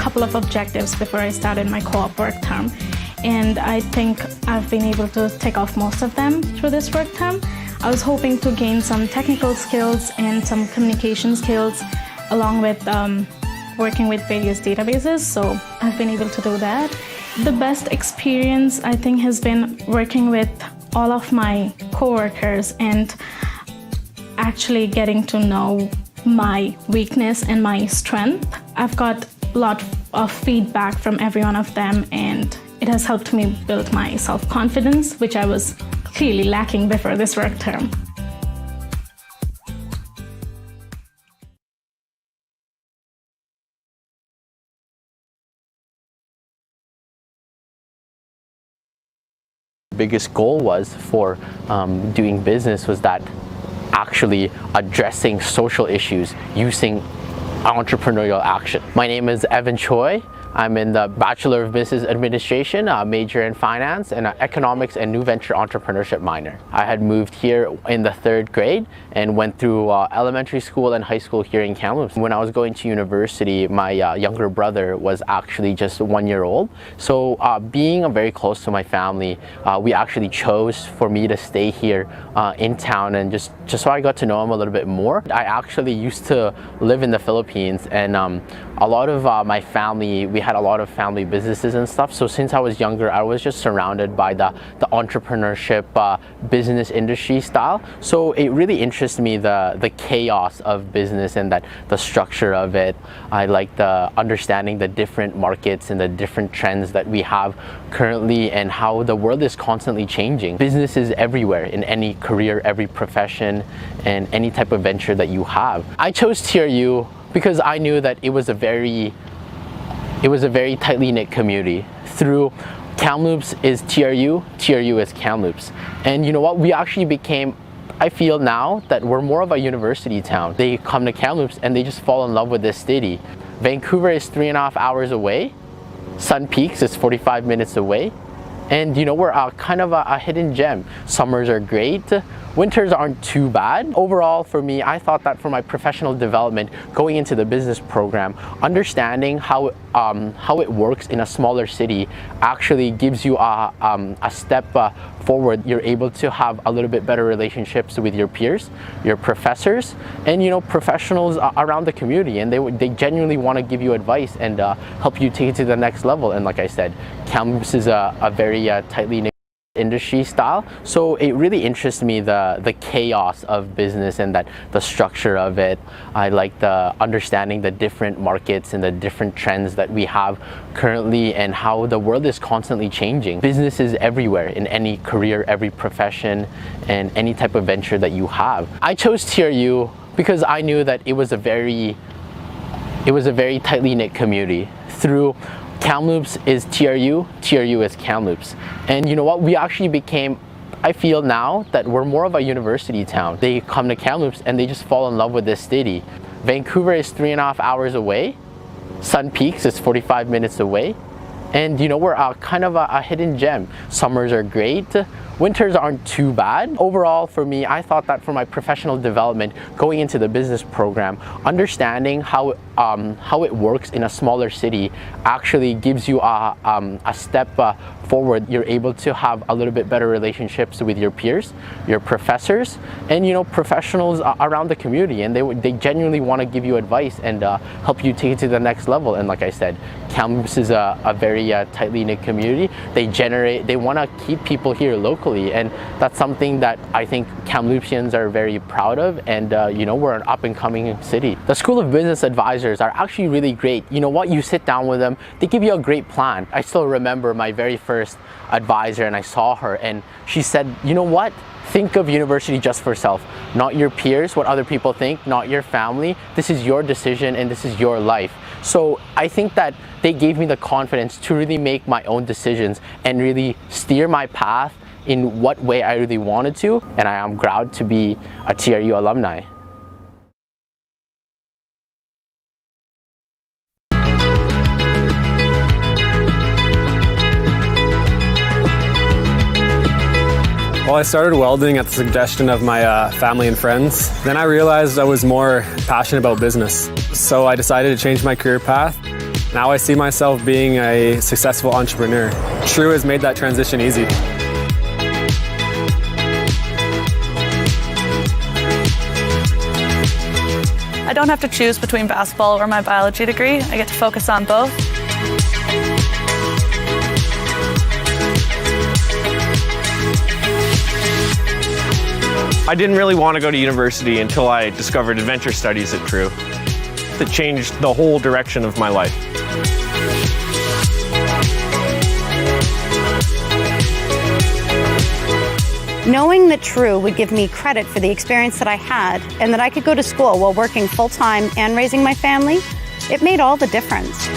couple of objectives before I started my co-op work term, and I think I've been able to tick off most of them through this work term. I was hoping to gain some technical skills and some communication skills along with working with various databases, so I've been able to do that. The best experience, I think, has been working with all of my coworkers and actually getting to know my weakness and my strength. I've got a lot of feedback from every one of them, and it has helped me build my self-confidence, which I was clearly lacking before this work term. Biggest goal was for doing business was that actually addressing social issues using entrepreneurial action. My name is Evan Choi. I'm in the Bachelor of Business Administration, major in finance, and economics and new venture entrepreneurship minor. I had moved here in the 3rd grade and went through elementary school and high school here in Kamloops. When I was going to university, my younger brother was actually just 1 year old. So being very close to my family, we actually chose for me to stay here in town, and just so I got to know him a little bit more. I actually used to live in the Philippines, and a lot of my family, we had a lot of family businesses and stuff. So since I was younger, I was just surrounded by the entrepreneurship business industry style. So it really interests me, the chaos of business and that the structure of it. I like the understanding the different markets and the different trends that we have currently and how the world is constantly changing. Business is everywhere in any career, every profession, and any type of venture that you have. I chose TRU because I knew that it was a very tightly knit community. Through Kamloops is TRU, TRU is Kamloops. And you know what, we actually became, I feel now that we're more of a university town. They come to Kamloops and they just fall in love with this city. Vancouver is 3.5 hours away. Sun Peaks is 45 minutes away. And you know, we're kind of a hidden gem. Summers are great. Winters aren't too bad. Overall, for me, I thought that for my professional development, going into the business program, understanding how it works in a smaller city actually gives you a step forward. You're able to have a little bit better relationships with your peers, your professors, and you know, professionals around the community, and they genuinely want to give you advice and help you take it to the next level. And like I said, Kamloops is a very tightly knit industry style, so it really interests me, the chaos of business and that the structure of it. I like the understanding the different markets and the different trends that we have currently and how the world is constantly changing. Business is everywhere in any career, every profession, and any type of venture that you have. I chose TRU because I knew that it was a very tightly knit community. Through Kamloops is TRU, TRU is Kamloops. And you know what, we actually became, I feel now that we're more of a university town. They come to Kamloops and they just fall in love with this city. Vancouver is 3.5 hours away. Sun Peaks is 45 minutes away. And you know, we're kind of a hidden gem. Summers are great. Winters aren't too bad. Overall, for me, I thought that for my professional development, going into the business program, understanding how it works in a smaller city actually gives you a step forward. You're able to have a little bit better relationships with your peers, your professors, and you know, professionals around the community, and they genuinely want to give you advice and help you take it to the next level. And like I said, Kamloops is a very tightly knit community. They want to keep people here locally, and that's something that I think Kamloopsians are very proud of. And you know, we're an up-and-coming city. The School of Business advisors are actually really great. You know what, you sit down with them, they give you a great plan. I still remember my very first advisor, and I saw her and she said, you know what, think of university just for self, not your peers, what other people think, not your family. This is your decision and this is your life. So I think that they gave me the confidence to really make my own decisions and really steer my path in what way I really wanted to. And I am proud to be a TRU alumni. Well, I started welding at the suggestion of my family and friends. Then I realized I was more passionate about business. So I decided to change my career path Now I see myself being a successful entrepreneur. TRU has made that transition easy. I don't have to choose between basketball or my biology degree. I get to focus on both. I didn't really want to go to university until I discovered adventure studies at TRU. That changed the whole direction of my life. Knowing that TRU would give me credit for the experience that I had and that I could go to school while working full-time and raising my family, it made all the difference.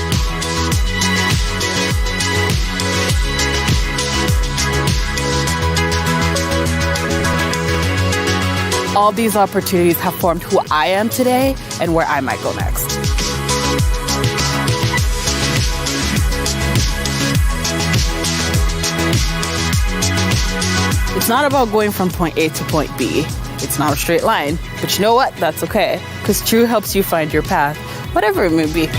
All these opportunities have formed who I am today and where I might go next. It's not about going from point A to point B. It's not a straight line, but you know what? That's okay, because TRU helps you find your path, whatever it may be.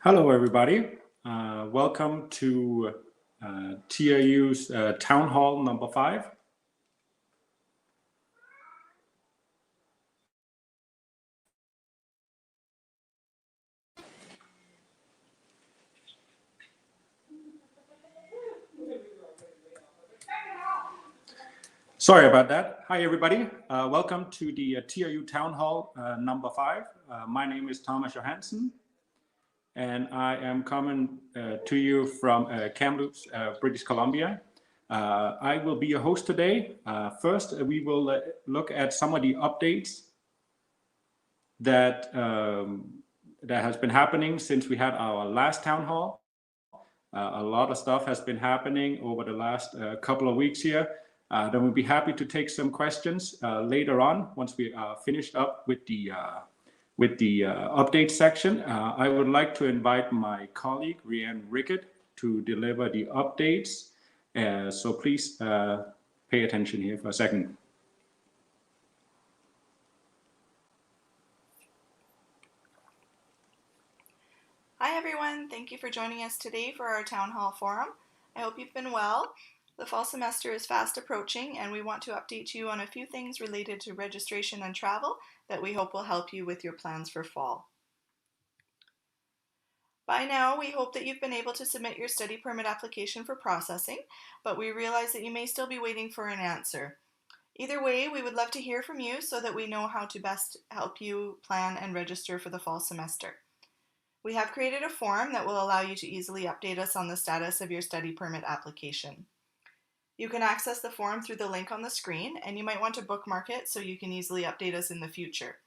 Hello, everybody. Welcome to TRU's Town Hall number 5. Sorry about that. Hi, everybody. Welcome to the TRU Town Hall number 5. My name is Thomas Johansen, and I am coming to you from Kamloops, British Columbia. I will be your host today. First, we will look at some of the updates that that has been happening since we had our last town hall. A lot of stuff has been happening over the last couple of weeks here. Then we'll be happy to take some questions later on once we are finished up with the update section. I would like to invite my colleague, Rianne Rickett, to deliver the updates. So please pay attention here for a second. Hi everyone, thank you for joining us today for our Town Hall Forum. I hope you've been well. The fall semester is fast approaching and we want to update you on a few things related to registration and travel that we hope will help you with your plans for fall. By now, we hope that you've been able to submit your study permit application for processing, but we realize that you may still be waiting for an answer. Either way, we would love to hear from you so that we know how to best help you plan and register for the fall semester. We have created a form that will allow you to easily update us on the status of your study permit application. You can access the form through the link on the screen, and you might want to bookmark it so you can easily update us in the future.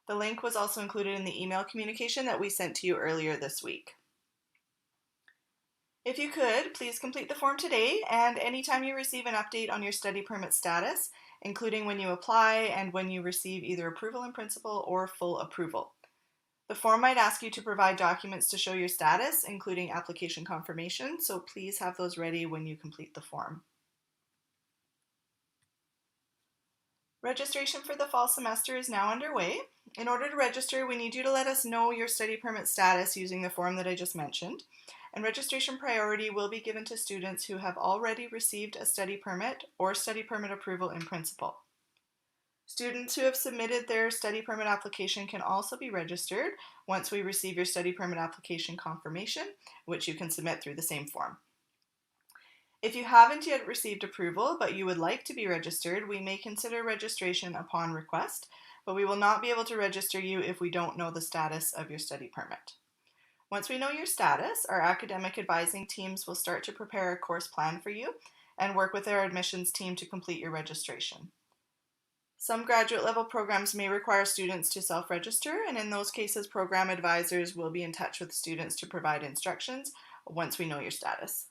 The link was also included in the email communication that we sent to you earlier this week. If you could, please complete the form today, and anytime you receive an update on your study permit status, including when you apply and when you receive either approval in principle or full approval. The form might ask you to provide documents to show your status, including application confirmation, so please have those ready when you complete the form. Registration for the fall semester is now underway. In order to register, we need you to let us know your study permit status using the form that I just mentioned. And registration priority will be given to students who have already received a study permit or study permit approval in principle. Students who have submitted their study permit application can also be registered once we receive your study permit application confirmation, which you can submit through the same form. If you haven't yet received approval, but you would like to be registered, we may consider registration upon request, but we will not be able to register you if we don't know the status of your study permit. Once we know your status, our academic advising teams will start to prepare a course plan for you and work with our admissions team to complete your registration. Some graduate level programs may require students to self-register, and in those cases, program advisors will be in touch with students to provide instructions once we know your status.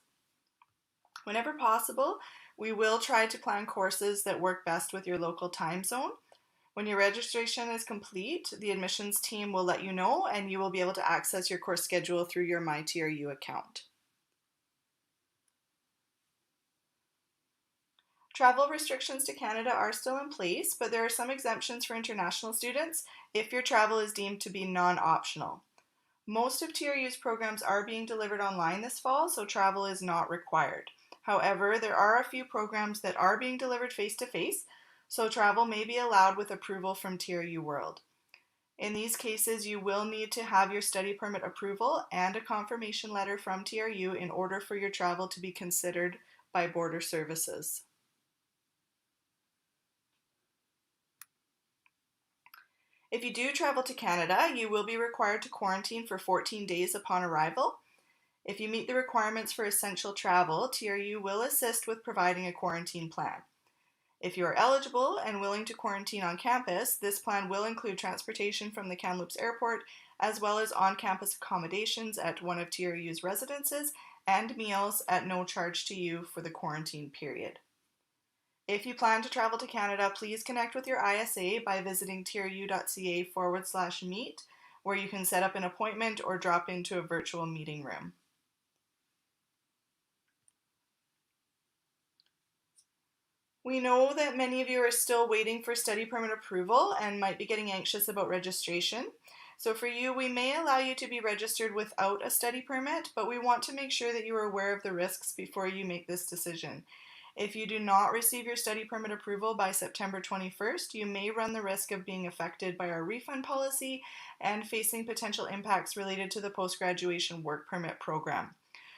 Whenever possible, we will try to plan courses that work best with your local time zone. When your registration is complete, the admissions team will let you know, and you will be able to access your course schedule through your MyTRU account. Travel restrictions to Canada are still in place, but there are some exemptions for international students if your travel is deemed to be non-optional. Most of TRU's programs are being delivered online this fall, so travel is not required. However, there are a few programs that are being delivered face-to-face, so travel may be allowed with approval from TRU World. In these cases, you will need to have your study permit approval and a confirmation letter from TRU in order for your travel to be considered by Border Services. If you do travel to Canada, you will be required to quarantine for 14 days upon arrival. If you meet the requirements for essential travel, TRU will assist with providing a quarantine plan. If you are eligible and willing to quarantine on campus, this plan will include transportation from the Kamloops airport, as well as on-campus accommodations at one of TRU's residences and meals at no charge to you for the quarantine period. If you plan to travel to Canada, please connect with your ISA by visiting tru.ca/meet, where you can set up an appointment or drop into a virtual meeting room. We know that many of you are still waiting for study permit approval and might be getting anxious about registration. So for you, we may allow you to be registered without a study permit, but we want to make sure that you are aware of the risks before you make this decision. If you do not receive your study permit approval by September 21st, you may run the risk of being affected by our refund policy and facing potential impacts related to the post-graduation work permit program.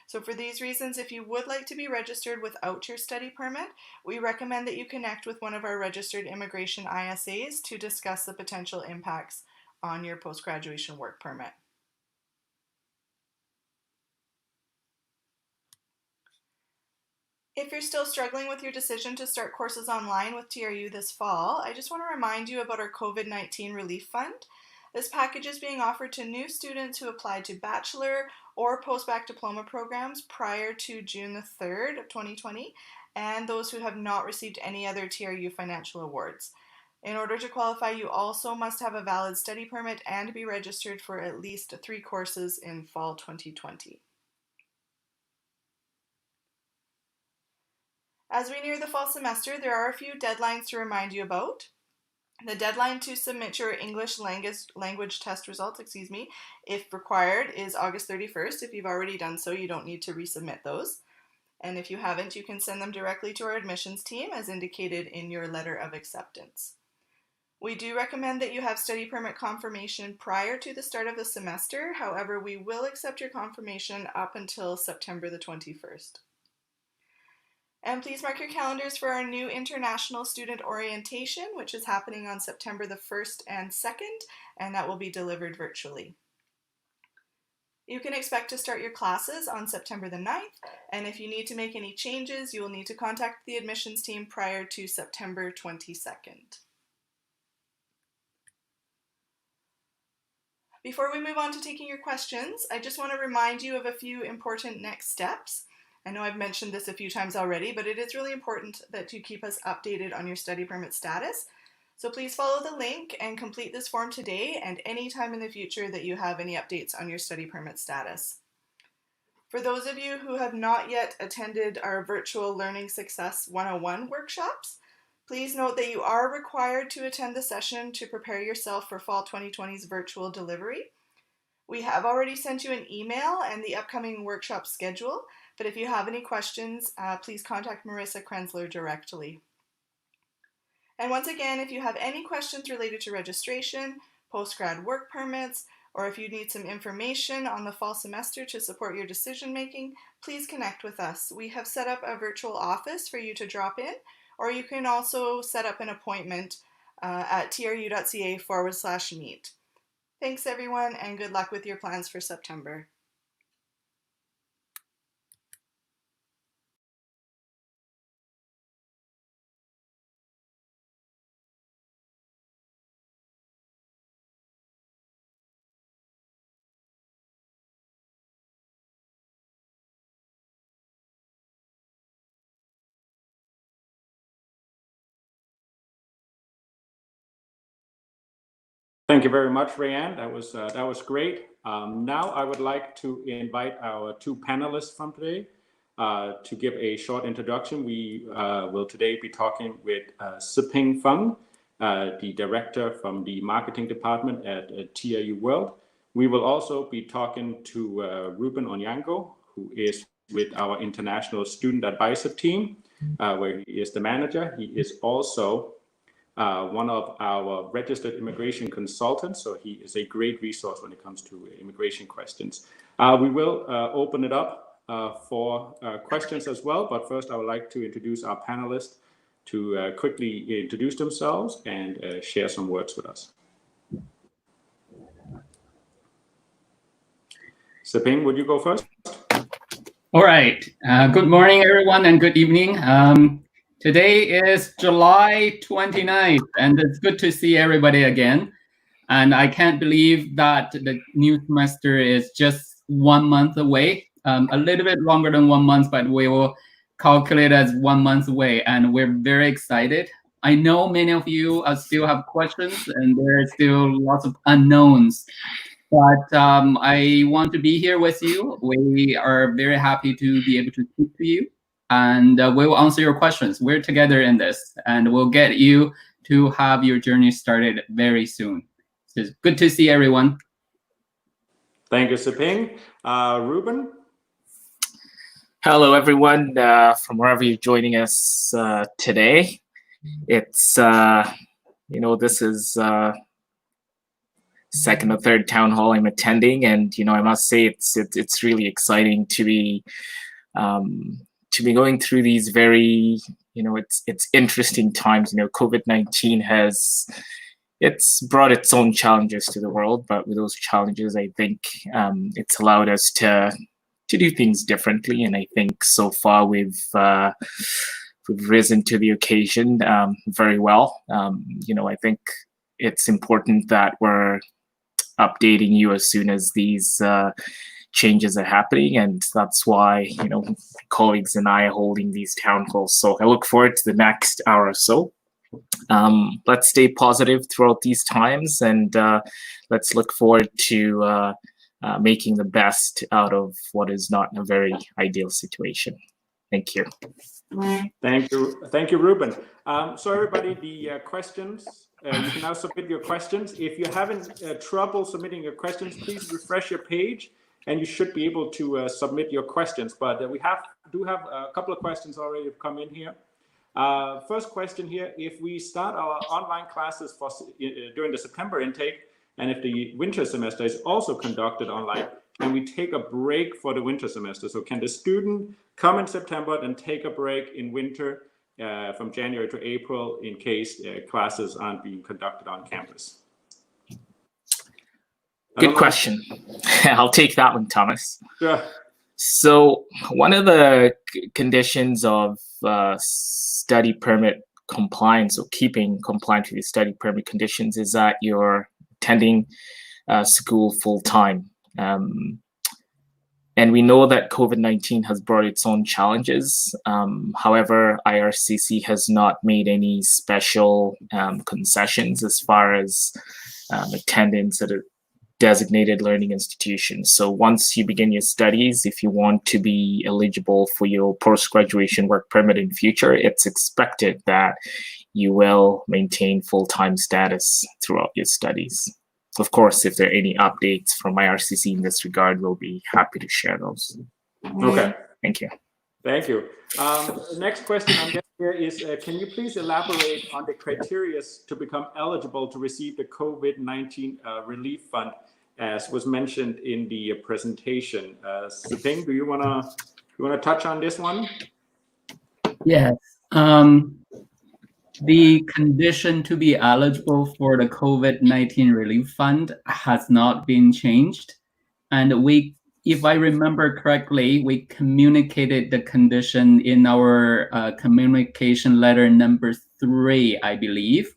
So for these reasons, if you would like to be registered without your study permit, we recommend that you connect with one of our registered immigration ISAs to discuss the potential impacts on your post-graduation work permit. If you're still struggling with your decision to start courses online with TRU this fall, I just want to remind you about our COVID-19 Relief Fund. This package is being offered to new students who applied to bachelor or post-bac diploma programs prior to June the 3rd of 2020, and those who have not received any other TRU financial awards. In order to qualify, you also must have a valid study permit and be registered for at least 3 courses in fall 2020. As we near the fall semester, there are a few deadlines to remind you about. The deadline to submit your English language test results, if required, is August 31st. If you've already done so, you don't need to resubmit those. And if you haven't, you can send them directly to our admissions team as indicated in your letter of acceptance. We do recommend that you have study permit confirmation prior to the start of the semester. However, we will accept your confirmation up until September the 21st. And please mark your calendars for our new International Student Orientation, which is happening on September the 1st and 2nd, and that will be delivered virtually. You can expect to start your classes on September the 9th, and if you need to make any changes, you will need to contact the admissions team prior to September 22nd. Before we move on to taking your questions, I just want to remind you of a few important next steps. I know I've mentioned this a few times already, but it is really important that you keep us updated on your study permit status. So please follow the link and complete this form today and any time in the future that you have any updates on your study permit status. For those of you who have not yet attended our virtual Learning Success 101 workshops, please note that you are required to attend the session to prepare yourself for Fall 2020's virtual delivery. We have already sent you an email and the upcoming workshop schedule, but if you have any questions, please contact Marissa Krenzler directly. And once again, if you have any questions related to registration, post-grad work permits, or if you need some information on the fall semester to support your decision making, please connect with us. We have set up a virtual office for you to drop in, or you can also set up an appointment at tru.ca/meet. Thanks everyone, and good luck with your plans for September. Thank you very much, Rayanne. That was great. Now I would like to invite our two panelists from today to give a short introduction. We will today be talking with Siping Feng, the director from the marketing department at TRU World. We will also be talking to Ruben Onyango, who is with our international student advisor team, where he is the manager. He is also one of our registered immigration consultants, so he is a great resource when it comes to immigration questions. We will open it up for questions as well, but first I would like to introduce our panelists to quickly introduce themselves and share some words with us. Siping, would you go first? All right. Good morning, everyone, and good evening. Today is July 29th, and it's good to see everybody again. And I can't believe that the new semester is just 1 month away, a little bit longer than 1 month, but we will calculate as 1 month away, and we're very excited. I know many of you still have questions, and there are still lots of unknowns. But I want to be here with you. We are very happy to be able to speak to you, and we will answer your questions. We're together in this, and we'll get you to have your journey started very soon. So it's good to see everyone. Thank you, Siping. Ruben? Hello, everyone, from wherever you're joining us today. It's, this is second or third town hall I'm attending, and I must say it's really exciting to be going through these very it's interesting times. COVID-19 it's brought its own challenges to the world, but with those challenges, I think it's allowed us to do things differently, and I think so far we've risen to the occasion very well. I think it's important that we're updating you as soon as these changes are happening, and that's why colleagues and I are holding these town halls. So I look forward to the next hour or so. Let's stay positive throughout these times, and let's look forward to making the best out of what is not a very ideal situation. Thank you. Thank you, Ruben. So everybody, the questions, you can now submit your questions. If you're having trouble submitting your questions, please refresh your page, and you should be able to submit your questions. But we do have a couple of questions already have come in here. First question here: if we start our online classes during the September intake, and if the winter semester is also conducted online, can we take a break for the winter semester? So can the student come in September and take a break in winter from January to April in case classes aren't being conducted on campus? Good question. I'll take that one, Thomas. Sure. So one of the conditions of study permit compliance, or keeping compliant with the study permit conditions, is that you're attending school full time. And we know that COVID-19 has brought its own challenges. However, IRCC has not made any special concessions as far as attendance at a designated learning institution. So once you begin your studies, if you want to be eligible for your post-graduation work permit in future, it's expected that you will maintain full-time status throughout your studies. Of course, if there are any updates from IRCC in this regard, we'll be happy to share those. Okay. Thank you. Thank you. Next question I'm getting here is, can you please elaborate on the criteria to become eligible to receive the COVID-19 relief fund, as was mentioned in the presentation? Siping, do you wanna touch on this one? Yes. The condition to be eligible for the COVID-19 relief fund has not been changed. And if I remember correctly, we communicated the condition in our communication letter number 3, I believe.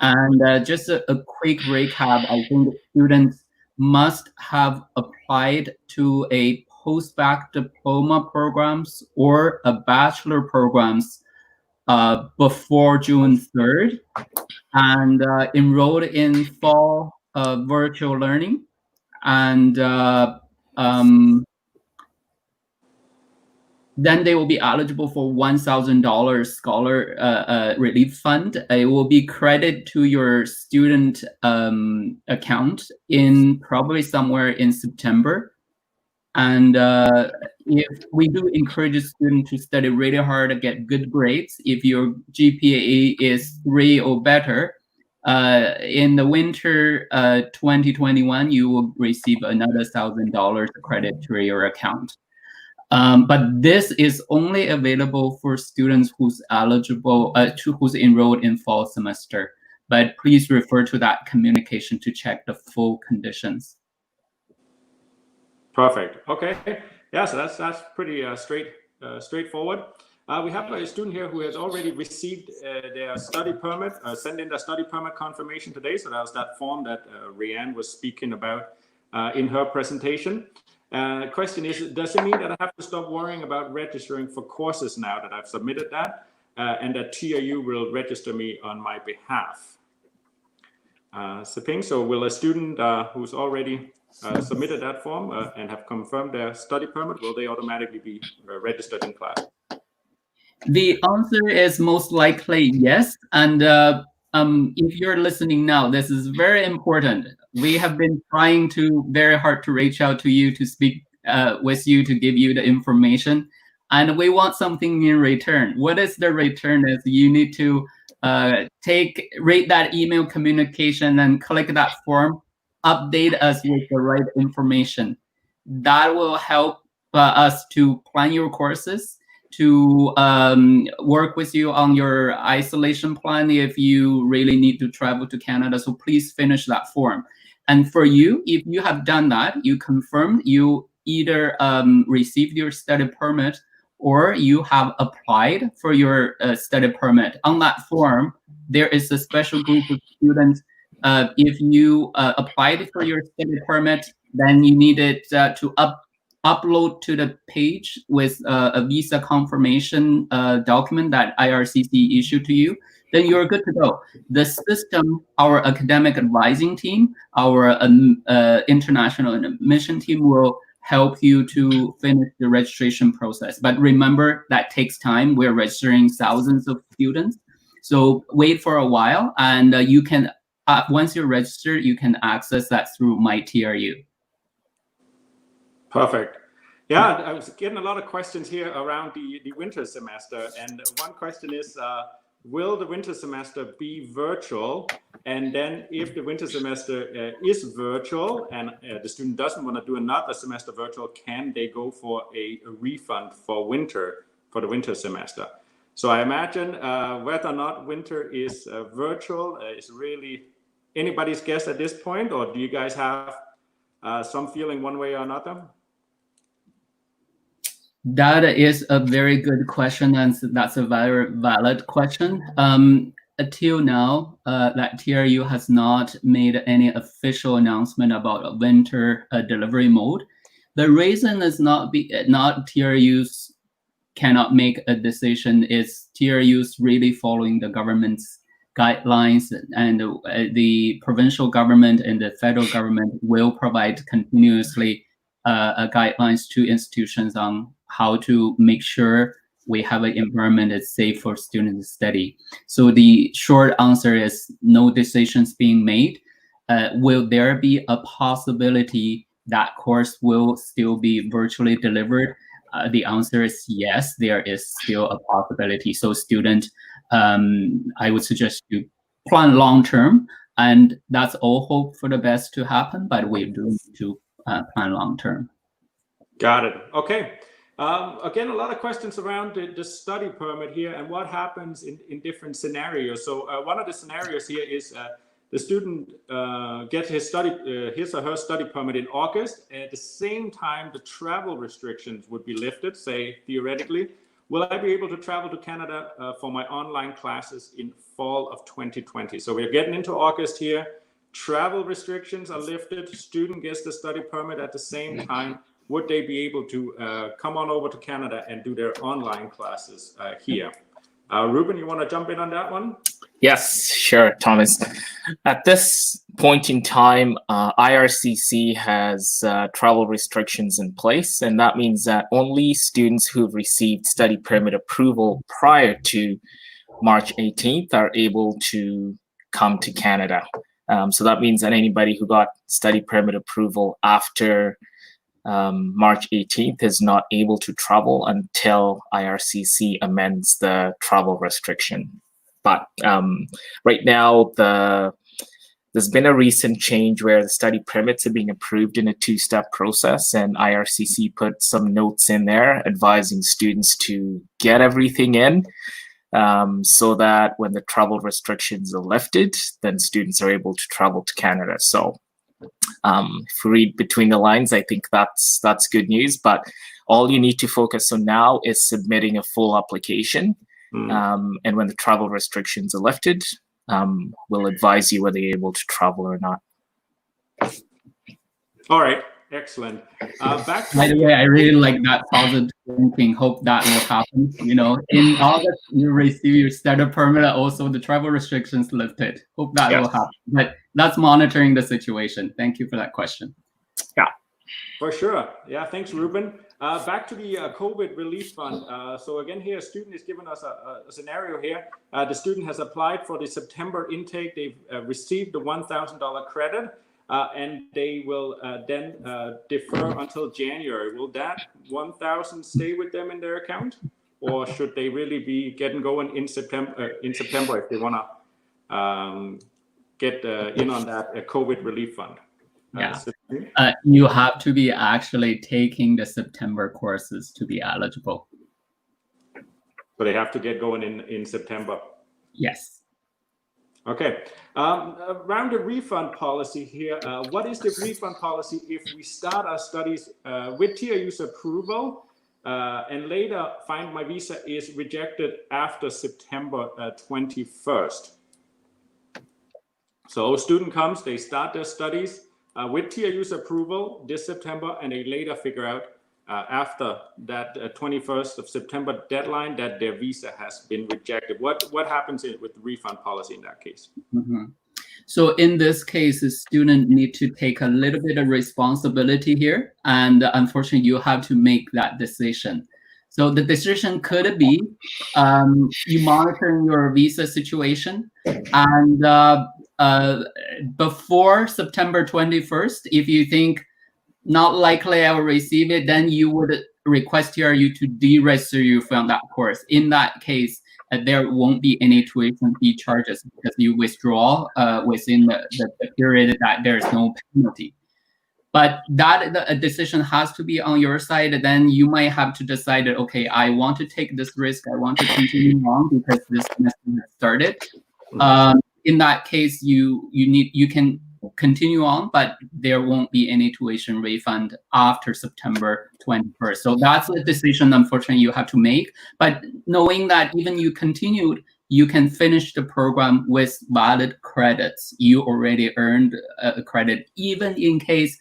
And just a quick recap, I think students must have applied to a post-bac diploma programs or a bachelor programs before June 3rd and enrolled in fall virtual learning. And then they will be eligible for $1,000 scholar relief fund. It will be credited to your student account in probably somewhere in September. And if we do encourage a student to study really hard and get good grades, if your GPA is 3 or better, in the winter 2021, you will receive another $1,000 credit to your account. But this is only available for students who's eligible, who's enrolled in fall semester. But please refer to that communication to check the full conditions. Perfect. Okay. Yeah, so that's pretty straightforward. We have a student here who has already received their study permit, sent in their study permit confirmation today. So that was that form that Rianne was speaking about in her presentation. Question is, does it mean that I have to stop worrying about registering for courses now that I've submitted that, and that TRU will register me on my behalf? Seping, so will a student who's already submitted that form and have confirmed their study permit, will they automatically be registered in class? The answer is most likely yes. And if you're listening now, this is very important. We have been trying very hard to reach out to you, to speak with you, to give you the information. And we want something in return. What is the return? Is you need to read that email communication and click that form, update us with the right information. That will help us to plan your courses, to work with you on your isolation plan if you really need to travel to Canada. So please finish that form. And for you, if you have done that, you confirmed you either received your study permit or you have applied for your study permit. On that form, there is a special group of students. If you applied for your study permit, then you needed to upload to the page with a visa confirmation document that IRCC issued to you, then you're good to go. The system, our academic advising team, our international admission team will help you to finish the registration process. But remember, that takes time. We're registering thousands of students. So wait for a while, and you can, once you're registered, you can access that through My TRU. Perfect. Yeah, I was getting a lot of questions here around the winter semester. And one question is, will the winter semester be virtual? And then if the winter semester is virtual and the student doesn't want to do another semester virtual, can they go for a refund for the winter semester? So I imagine whether or not winter is virtual is really anybody's guess at this point, or do you guys have some feeling one way or another? That is a very good question, and that's a very valid question. Until now, that TRU has not made any official announcement about a winter delivery mode. The reason is not TRUs cannot make a decision, is TRUs really following the government's guidelines, and the provincial government and the federal government will provide continuously guidelines to institutions on how to make sure we have an environment that's safe for students to study. So the short answer is no decisions being made. Will there be a possibility that course will still be virtually delivered? The answer is yes, there is still a possibility. So student, I would suggest you plan long-term, and that's all hope for the best to happen, but we do need to plan long-term. Got it. Okay. Again, a lot of questions around the study permit here and what happens in different scenarios. So one of the scenarios here is the student gets his or her study permit in August. At the same time, the travel restrictions would be lifted, say theoretically. Will I be able to travel to Canada for my online classes in fall of 2020? So we're getting into August here. Travel restrictions are lifted. Student gets the study permit at the same time. Would they be able to come on over to Canada and do their online classes here? Ruben, you want to jump in on that one? Yes, sure, Thomas. At this point in time, IRCC has travel restrictions in place, and that means that only students who've received study permit approval prior to March 18th are able to come to Canada. So that means that anybody who got study permit approval after March 18th is not able to travel until IRCC amends the travel restriction. But right now, there's been a recent change where the study permits are being approved in a two-step process, and IRCC put some notes in there advising students to get everything in so that when the travel restrictions are lifted, then students are able to travel to Canada. So if we read between the lines, I think that's good news. But all you need to focus on now is submitting a full application. And when the travel restrictions are lifted, we'll advise you whether you're able to travel or not. All right, excellent. By the way, I really like that positive thinking. Hope that will happen. You know, in August, you receive your study permit, also the travel restrictions lifted. Hope that will happen. But that's monitoring the situation. Thank you for that question. Yeah. For sure. Yeah, thanks, Ruben. Back to the COVID relief fund. So again, here a student is giving us a scenario here. The student has applied for the September intake. They've received the $1,000 credit, and they will then defer until January. Will that $1,000 stay with them in their account, or should they really be getting going in September? If they want to get in on that COVID relief fund. Yeah, you have to be actually taking the September courses to be eligible. So they have to get going in September. Yes. Okay. Around the refund policy here, what is the refund policy if we start our studies with TRU's approval and later find my visa is rejected after September 21st? So student comes, they start their studies with TRU's approval this September, and they later figure out after that 21st of September deadline that their visa has been rejected. What happens with the refund policy in that case? Mm-hmm. So in this case, the student need to take a little bit of responsibility here, and unfortunately, you have to make that decision. So the decision could be you monitor your visa situation, and before September 21st, if you think not likely I will receive it, then you would request TRU to deregister you from that course. In that case, there won't be any tuition fee charges because you withdraw within the period that there's no penalty. But that decision has to be on your side. Then you might have to decide, okay, I want to take this risk. I want to continue on because this semester has started. In that case, you can continue on, but there won't be any tuition refund after September 21st. So that's a decision, unfortunately, you have to make. But knowing that even you continued, you can finish the program with valid credits. You already earned a credit. Even in case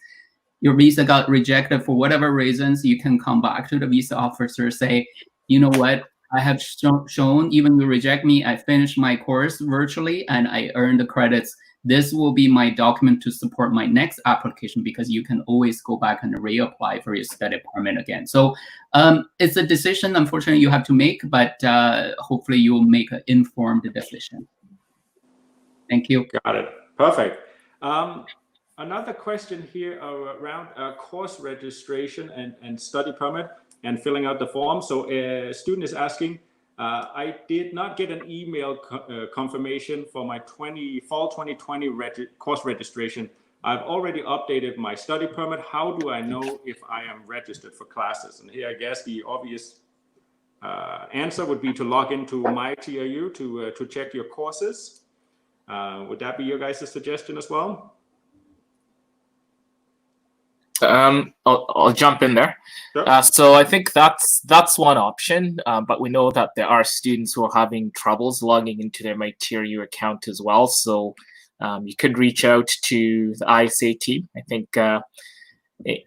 your visa got rejected for whatever reasons, you can come back to the visa officer, say, you know what, I have shown, even you reject me, I finished my course virtually and I earned the credits. This will be my document to support my next application, because you can always go back and reapply for your study permit again. So it's a decision, unfortunately, you have to make, but hopefully you will make an informed decision. Thank you. Got it. Perfect. Another question here around course registration and study permit and filling out the form. So a student is asking, I did not get an email confirmation for my fall 2020 course registration. I've already updated my study permit. How do I know if I am registered for classes? And here, I guess the obvious answer would be to log into my TRU to check your courses. Would that be your guys' suggestion as well? I'll jump in there. Sure. So I think that's one option, but we know that there are students who are having troubles logging into their MyTRU account as well. So you could reach out to the ISA team. I think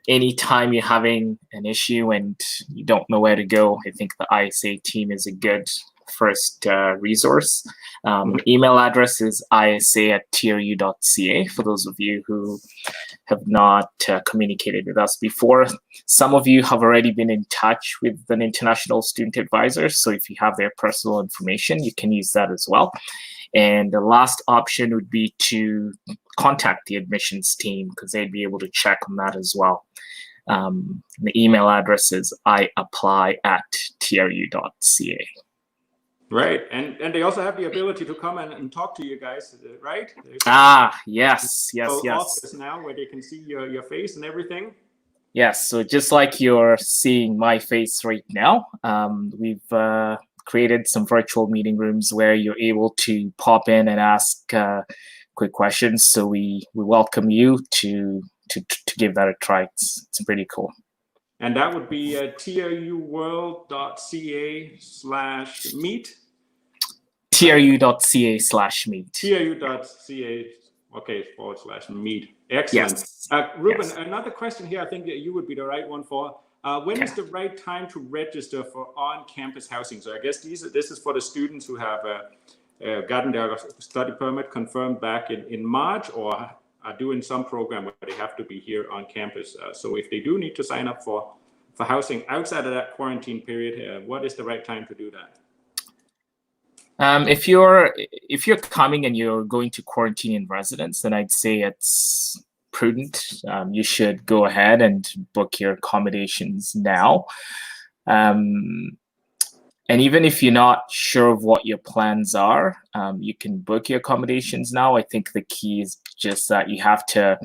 anytime you're having an issue and you don't know where to go, I think the ISA team is a good first resource. Email address is isa@tru.ca for those of you who have not communicated with us before. Some of you have already been in touch with an international student advisor, so if you have their personal information, you can use that as well. And the last option would be to contact the admissions team because they'd be able to check on that as well. The email address is iapply@tru.ca. Right, and they also have the ability to come and talk to you guys, right? Yes. Office now where they can see your face and everything. Yes, so just like you're seeing my face right now, we've created some virtual meeting rooms where you're able to pop in and ask quick questions. So we welcome you to give that a try. It's pretty cool. And that would be truworld.ca/meet. TRU.ca/meet. TRU.ca, okay, /meet. Excellent. Yes. Ruben, another question here, I think that you would be the right one for. When is the right time to register for on-campus housing? So I guess this is for the students who have gotten their study permit confirmed back in March, or are doing some program where they have to be here on campus. So if they do need to sign up for housing outside of that quarantine period, what is the right time to do that? If you're coming and you're going to quarantine in residence, then I'd say it's prudent. You should go ahead and book your accommodations now. And even if you're not sure of what your plans are, you can book your accommodations now. I think the key is just that you have to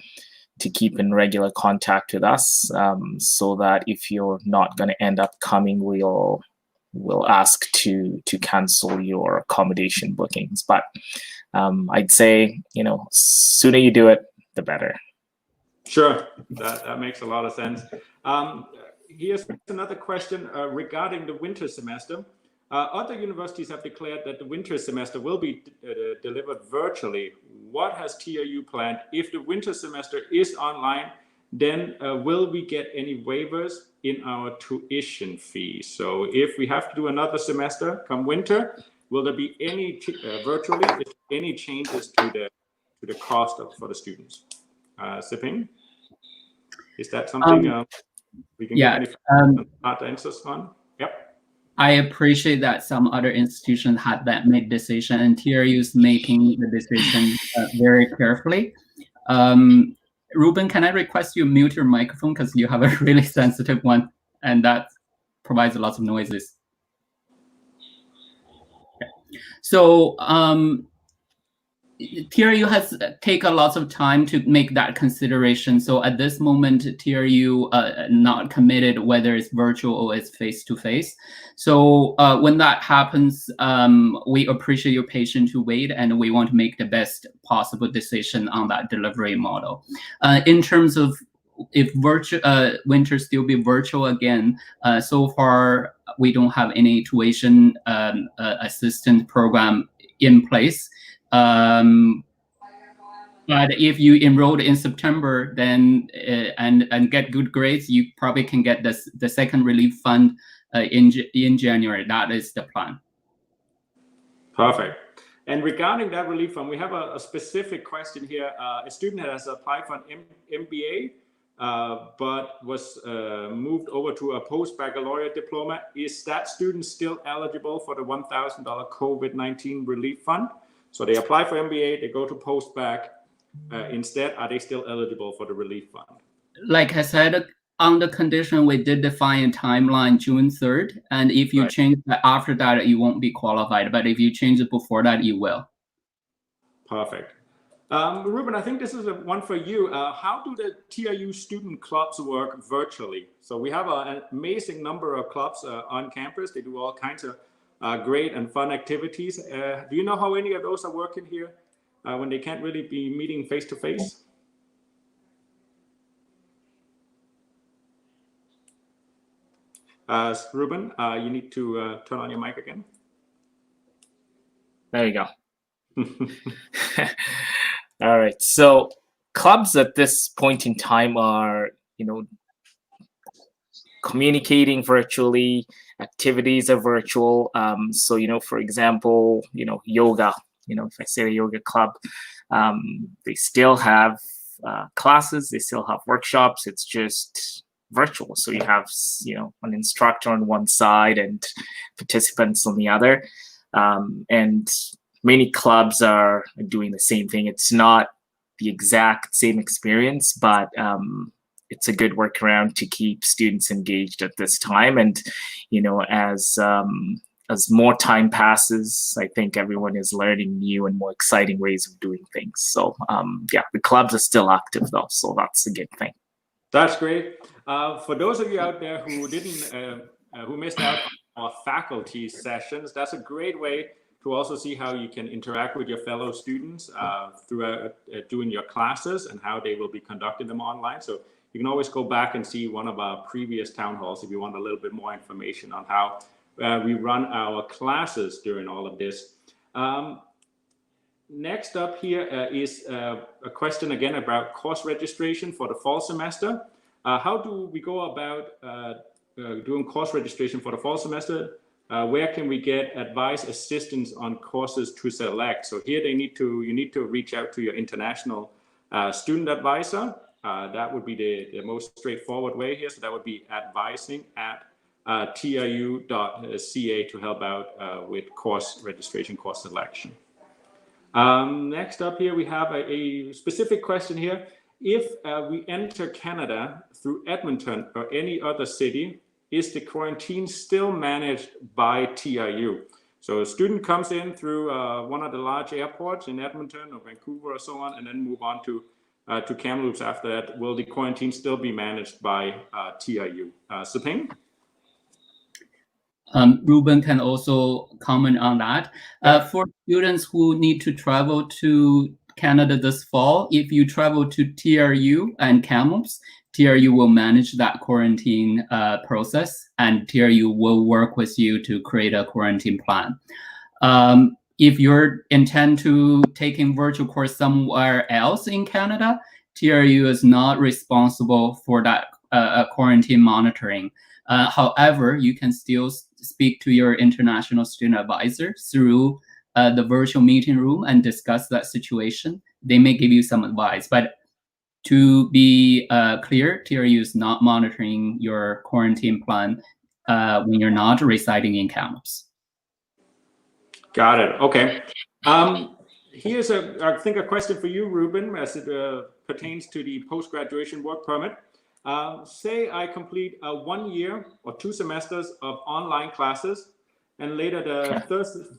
keep in regular contact with us, so that if you're not going to end up coming, we'll ask to cancel your accommodation bookings. But I'd say, sooner you do it, the better. Sure, that makes a lot of sense. Here's another question regarding the winter semester. Other universities have declared that the winter semester will be delivered virtually. What has TRU planned? If the winter semester is online, then will we get any waivers in our tuition fee? So if we have to do another semester come winter, will there be any virtually any changes to the cost for the students? Siping, is that something we can get any hard answers on? Yep. I appreciate that some other institutions had that made decision, and TRU is making the decision very carefully. Ruben, can I request you mute your microphone because you have a really sensitive one, and that provides lots of noises. Okay. So TRU has taken lots of time to make that consideration. So at this moment, TRU not committed whether it's virtual or it's face-to-face. So when that happens, we appreciate your patience to wait, and we want to make the best possible decision on that delivery model. In terms of if winter still be virtual again, so far we don't have any tuition assistance program in place. But if you enrolled in September, then and get good grades, you probably can get the second relief fund in January. That is the plan. Perfect. And regarding that relief fund, we have a specific question here. A student has applied for an MBA, but was moved over to a post-baccalaureate diploma. Is that student still eligible for the $1,000 COVID-19 relief fund? So they apply for MBA, they go to post-bac. Instead, are they still eligible for the relief fund? Like I said, on the condition we did define a timeline June 3rd, and if you change that after that, you won't be qualified. But if you change it before that, you will. Perfect. Ruben, I think this is one for you. How do the TRU student clubs work virtually? So we have an amazing number of clubs on campus. They do all kinds of great and fun activities. Do you know how any of those are working here when they can't really be meeting face-to-face? Ruben, you need to turn on your mic again. There you go. All right. So clubs at this point in time are, communicating virtually, activities are virtual. So, for example, yoga, if I say a yoga club, they still have classes, they still have workshops. It's just virtual. So you have, an instructor on one side and participants on the other. And many clubs are doing the same thing. It's not the exact same experience, but it's a good workaround to keep students engaged at this time. And, as more time passes, I think everyone is learning new and more exciting ways of doing things. So the clubs are still active though, so that's a good thing. That's great. For those of you out there who who missed out on our faculty sessions, that's a great way to also see how you can interact with your fellow students throughout doing your classes and how they will be conducting them online. So you can always go back and see one of our previous town halls if you want a little bit more information on how we run our classes during all of this. Next up here is a question again about course registration for the fall semester. How do we go about doing course registration for the fall semester? Where can we get advice, assistance on courses to select? So here you need to reach out to your international student advisor. That would be the most straightforward way here. So that would be advising@tru.ca to help out with course registration, course selection. Next up here, we have a specific question here. If we enter Canada through Edmonton or any other city, is the quarantine still managed by TRU? So a student comes in through one of the large airports in Edmonton or Vancouver or so on, and then move on to Kamloops after that. Will the quarantine still be managed by TRU? Saping? Ruben can also comment on that. For students who need to travel to Canada this fall, if you travel to TRU and Kamloops, TRU will manage that quarantine process, and TRU will work with you to create a quarantine plan. If you intend to taking virtual course somewhere else in Canada, TRU is not responsible for that quarantine monitoring. However, you can still speak to your international student advisor through the virtual meeting room and discuss that situation. They may give you some advice, but to be clear, TRU is not monitoring your quarantine plan when you're not residing in Kamloops. Got it. Okay. Here's I think a question for you, Ruben, as it pertains to the post-graduation work permit. Say I complete 1 year or 2 semesters of online classes, and later the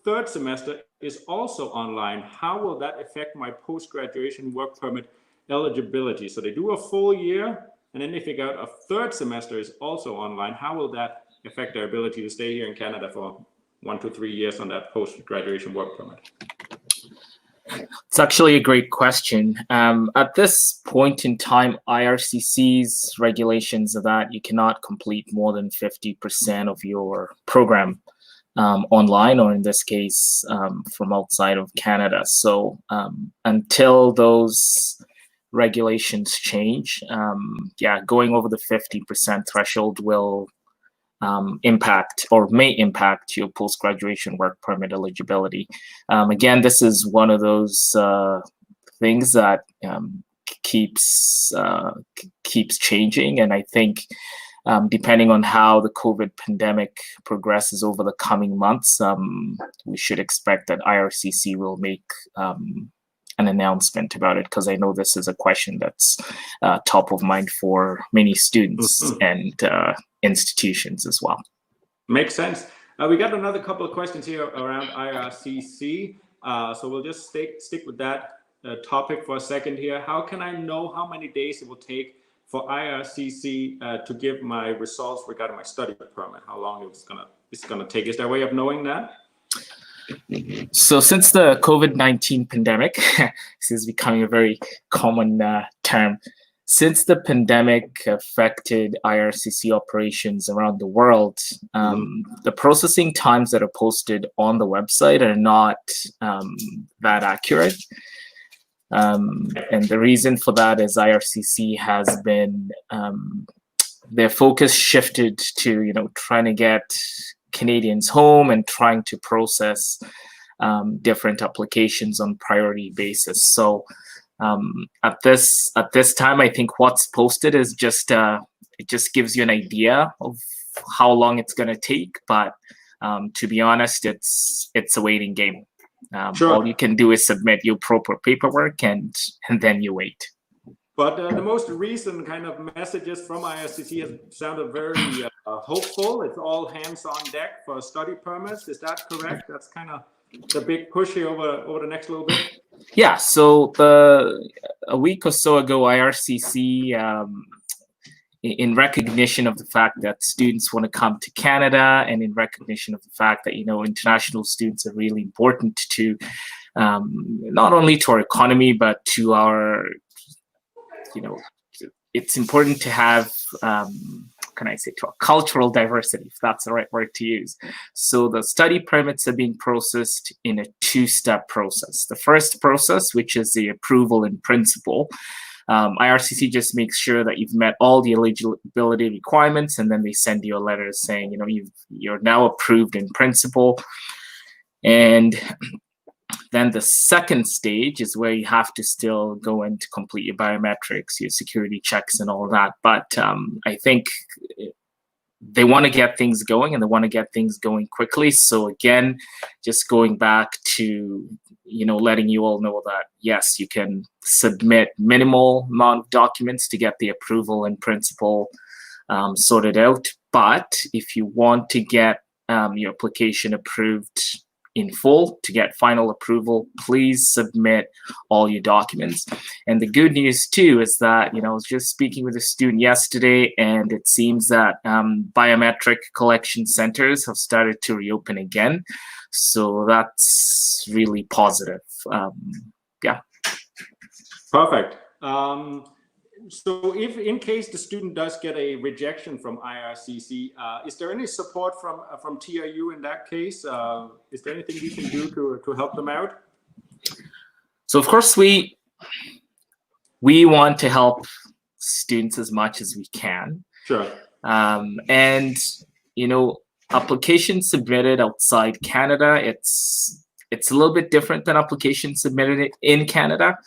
third semester is also online. How will that affect my post-graduation work permit eligibility? So they do a full year, and then they figure out a third semester is also online. How will that affect their ability to stay here in Canada for 1 to 3 years on that post-graduation work permit? It's actually a great question. At this point in time, IRCC's regulations are that you cannot complete more than 50% of your program online, or in this case, from outside of Canada. So until those regulations change, going over the 50% threshold will impact or may impact your post-graduation work permit eligibility. Again, this is one of those things that keeps changing, and I think depending on how the COVID pandemic progresses over the coming months, we should expect that IRCC will make an announcement about it, because I know this is a question that's top of mind for many students and institutions as well. Makes sense. We got another couple of questions here around IRCC. So we'll just stick with that topic for a second here. How can I know how many days it will take for IRCC to give my results regarding my study permit? How long it's gonna take? Is there a way of knowing that? So since the COVID-19 pandemic, this is becoming a very common term. Since the pandemic affected IRCC operations around the world, the processing times that are posted on the website are not that accurate. And the reason for that is IRCC has been their focus shifted to, trying to get Canadians home and trying to process different applications on priority basis. So at this time, I think what's posted is just it just gives you an idea of how long it's going to take. But to be honest, it's a waiting game. Sure. All you can do is submit your proper paperwork and then you wait. But the most recent kind of messages from IRCC have sounded very hopeful. It's all hands on deck for study permits. Is that correct? That's kind of the big push here over the next little bit. Yeah. So a week or so ago, IRCC, in recognition of the fact that students want to come to Canada, and in recognition of the fact that international students are really important to not only to our economy but to our it's important to have, to a cultural diversity, if that's the right word to use. So the study permits are being processed in a two-step process. The first process, which is the approval in principle, IRCC just makes sure that you've met all the eligibility requirements, and then they send you a letter saying, you're now approved in principle. And then the second stage is where you have to still go in to complete your biometrics, your security checks, and all that. But I think they want to get things going, and they want to get things going quickly. So again, just going back to letting you all know that yes, you can submit minimal amount of documents to get the approval in principle sorted out. But if you want to get your application approved in full, to get final approval, please submit all your documents. And the good news too is that, I was just speaking with a student yesterday, and it seems that biometric collection centers have started to reopen again. So that's really positive. Yeah. Perfect. So if in case the student does get a rejection from IRCC, is there any support from TRU in that case? Is there anything we can do to help them out? So of course we want to help students as much as we can. Sure. And applications submitted outside Canada, it's a little bit different than applications submitted in Canada.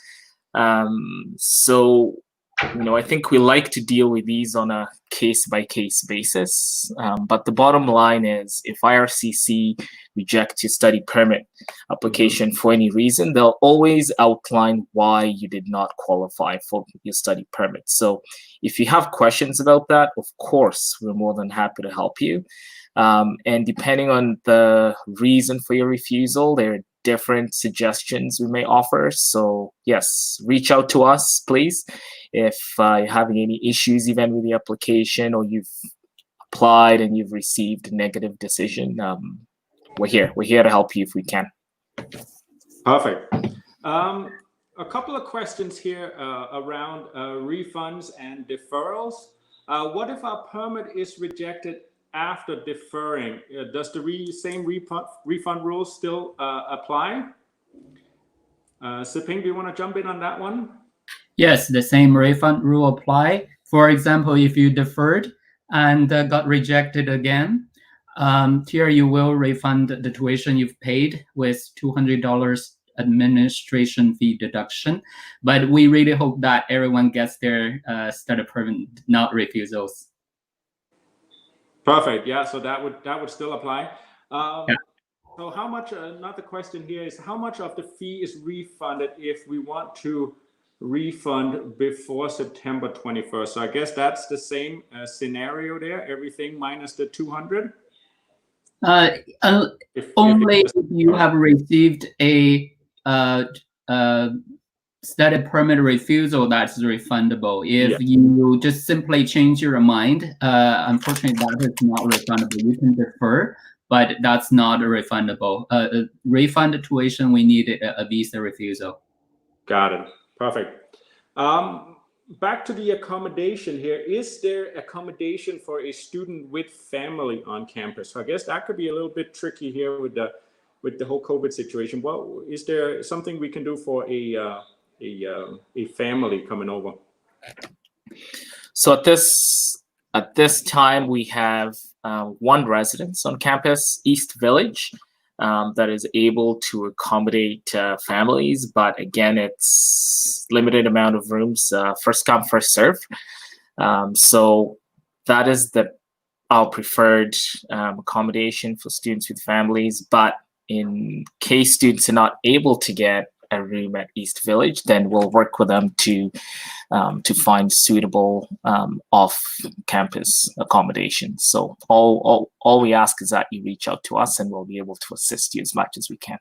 So I think we like to deal with these on a case-by-case basis. But the bottom line is, if IRCC rejects your study permit application for any reason, they'll always outline why you did not qualify for your study permit. So if you have questions about that, of course, we're more than happy to help you. And depending on the reason for your refusal, there are different suggestions we may offer. So yes, reach out to us, please. If you're having any issues even with the application, or you've applied and you've received a negative decision, we're here to help you if we can. Perfect. A couple of questions here around refunds and deferrals. What if our permit is rejected after deferring? Does the same refund rules still apply? Siping, do you want to jump in on that one? Yes, the same refund rule apply. For example, if you deferred and got rejected again, TRU will refund the tuition you've paid with $200 administration fee deduction. But we really hope that everyone gets their study permit, not refusals. Perfect. Yeah, so that would still apply. Yeah. So how much? Another question here is, how much of the fee is refunded if we want to refund before September 21st? So I guess that's the same scenario there. Everything minus the 200. Only if you have received a study permit refusal, that's refundable. If you just simply change your mind, unfortunately, that is not refundable. You can defer, but that's not refundable. Refund tuition, we need a visa refusal. Got it. Perfect. Back to the accommodation here. Is there accommodation for a student with family on campus? So I guess that could be a little bit tricky here with the whole COVID situation. Well, is there something we can do for a family coming over? So at At this time, we have one residence on campus, East Village, that is able to accommodate families, but again, it's limited amount of rooms, first come, first serve. So that is our preferred accommodation for students with families. But in case students are not able to get a room at East Village, then we'll work with them to find suitable off-campus accommodation. So all we ask is that you reach out to us, and we'll be able to assist you as much as we can.